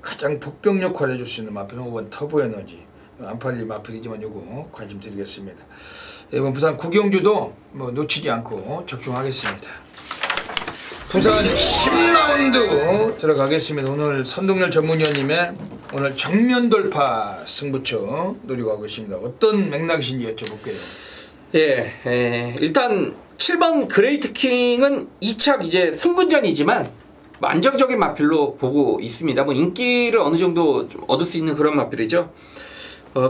가장 복병 역할을 해줄 수 있는 마필은 5번 터보 에너지. 안 팔릴 마필이지만 요거 관심 드리겠습니다. 이번 부산 구경주도 뭐 놓치지 않고 적중하겠습니다. 부산 10라운드 들어가겠습니다. 오늘 선동열 전문위원님의 오늘 정면 돌파 승부처 노리고 가고 있습니다. 어떤 맥락이신지 여쭤볼게요. 일단 7번 그레이트 킹은 2착 이제 승분전이지만 안정적인 마필로 보고 있습니다. 뭐 인기를 어느 정도 좀 얻을 수 있는 그런 마필이죠.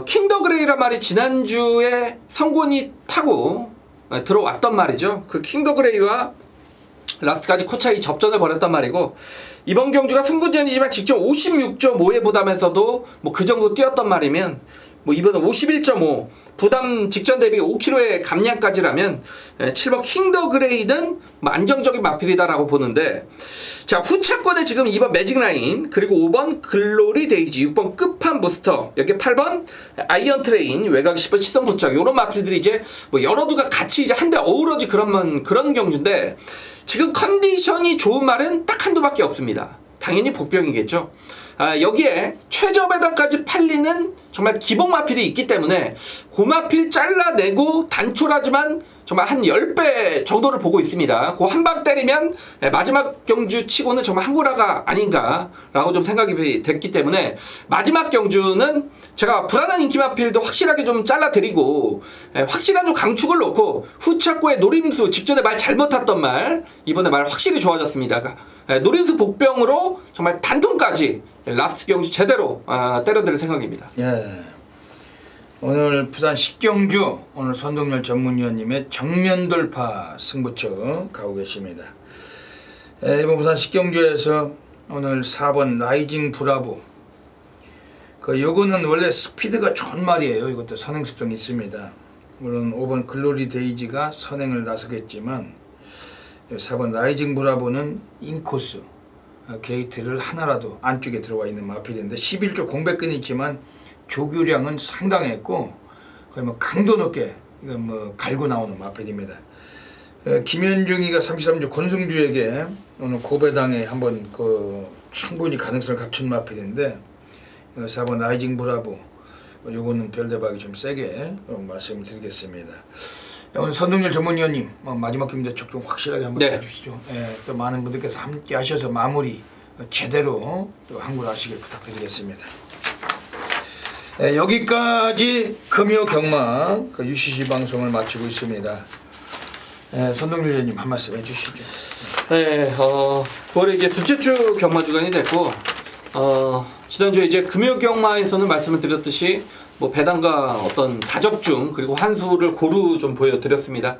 킹더 그레이란 말이 지난주에 성곤이 타고 들어왔던 말이죠. 그 킹더 그레이와 라스트까지 코차이 접전을 벌였단 말이고 이번 경주가 승분전이지만 직접 56.5의 부담에서도 뭐 그 정도 뛰었단 말이면 뭐 이번은 51.5 부담 직전 대비 5kg의 감량까지라면 7번 킹더 그레이는 뭐 안정적인 마필이다라고 보는데 자 후차권에 지금 2번 매직 라인 그리고 5번 글로리 데이지 6번 끝판 부스터 여기 8번 아이언 트레인 외곽 10번 시선 포착 요런 마필들이 이제 뭐 여러 두가 같이 이제 한데 어우러지 그런 경주인데 지금 컨디션이 좋은 말은 딱 한두밖에 없습니다. 당연히 복병이겠죠. 여기에 최저 배당까지 팔리는 정말 기본 마필이 있기 때문에 그 마필 잘라내고 단촐하지만 정말 한 10배 정도를 보고 있습니다. 그 한 방 때리면 마지막 경주 치고는 정말 한구라가 아닌가라고 좀 생각이 됐기 때문에 마지막 경주는 제가 불안한 인기 마필도 확실하게 좀 잘라드리고 확실한 좀 강축을 놓고 후착고의 노림수 직전에 말 잘못 탔던 말 이번에 말 확실히 좋아졌습니다. 노림수 복병으로 정말 단통까지 라스트 경주 제대로 때려드릴 생각입니다. 예. 오늘 부산 10경주 오늘 선동열 전문위원님의 정면 돌파 승부처 가고 계십니다. 이번 부산 10경주에서 오늘 4번 라이징 브라보 요거는 원래 스피드가 좋은 말이에요. 이것도 선행 습성이 있습니다. 물론 5번 글로리 데이지가 선행을 나서겠지만 4번 라이징 브라보는 인코스 게이트를 하나라도 안쪽에 들어와 있는 마필인데 11조 공백근이 있지만 조교량은 상당했고 거의 뭐 강도 높게 뭐 갈고 나오는 마필입니다. 김현중이가 33조 권승주에게 오늘 고배당에 한번 충분히 가능성을 갖춘 마필인데 4번 라이징 브라보 요거는 별대박이 좀 세게 말씀드리겠습니다. 오늘 선동열 전문위원님 마지막 경기 적중 확실하게 한번 해주시죠. 또 많은 분들께서 함께 하셔서 마무리 제대로 또 항구를 하시길 부탁드리겠습니다. 여기까지 금요 경마 UCC 방송을 마치고 있습니다. 선동열 위원님 한 말씀 해주시죠. 9월에 이제 둘째 주 경마 주간이 됐고 지난주에 이제 금요 경마에서는 말씀을 드렸듯이 뭐 배당과 어떤 다적중 그리고 한수를 고루 좀 보여드렸습니다.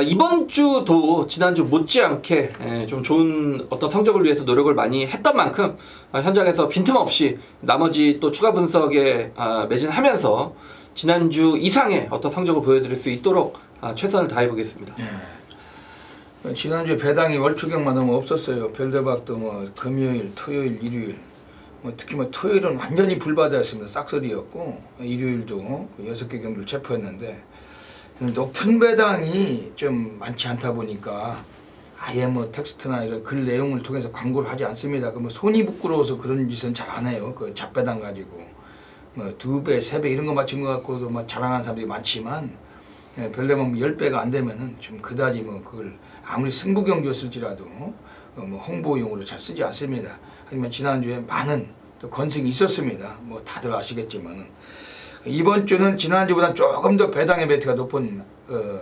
이번 주도 지난주 못지않게 좀 좋은 어떤 성적을 위해서 노력을 많이 했던 만큼 현장에서 빈틈없이 나머지 또 추가 분석에 매진하면서 지난주 이상의 어떤 성적을 보여드릴 수 있도록 최선을 다해보겠습니다. 지난주에 배당이 월초경마 너무 없었어요. 별대박도 뭐 금요일, 토요일, 일요일 특히 토요일은 완전히 불바다였습니다. 싹소리였고 일요일도 6개 경주를 체포했는데 높은 배당이 좀 많지 않다 보니까 아예 텍스트나 이런 글 내용을 통해서 광고를 하지 않습니다. 손이 부끄러워서 그런 짓은 잘 안 해요. 그 잡배당 가지고 2배, 3배 이런 거 맞춘 것 갖고도 자랑하는 사람들이 많지만 별대면 10배가 안 되면은 좀 그다지 그걸 아무리 승부경주였을지라도 홍보용으로 잘 쓰지 않습니다. 하지만 지난주에 많은 또 건승이 있었습니다. 다들 아시겠지만은 이번 주는 지난주보다 조금 더 배당의 매트가 높은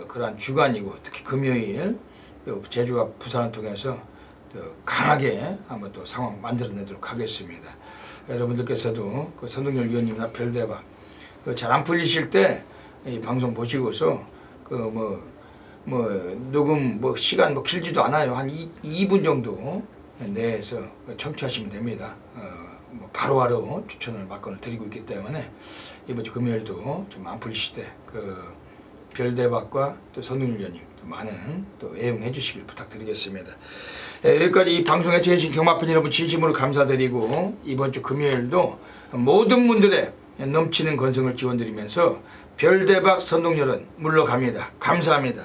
그러한 주간이고 특히 금요일 또 제주와 부산을 통해서 또 강하게 한번 또 상황 만들어내도록 하겠습니다. 여러분들께서도 그 선동열 위원님이나 별대박 잘 안 풀리실 때 이 방송 보시고서 녹음 시간 길지도 않아요. 한 2분 정도 내에서 청취하시면 됩니다. 바로바로 추천을 막건을 드리고 있기 때문에 이번 주 금요일도 좀 안 풀리실 때 별대박과 또 선동열 위원님 많은 또 애용해 주시길 부탁드리겠습니다. 여기까지 이 방송에 해주신 경마팬 여러분 진심으로 감사드리고 이번 주 금요일도 모든 분들의 넘치는 건승을 기원드리면서 별대박 선동열은 물러갑니다. 감사합니다.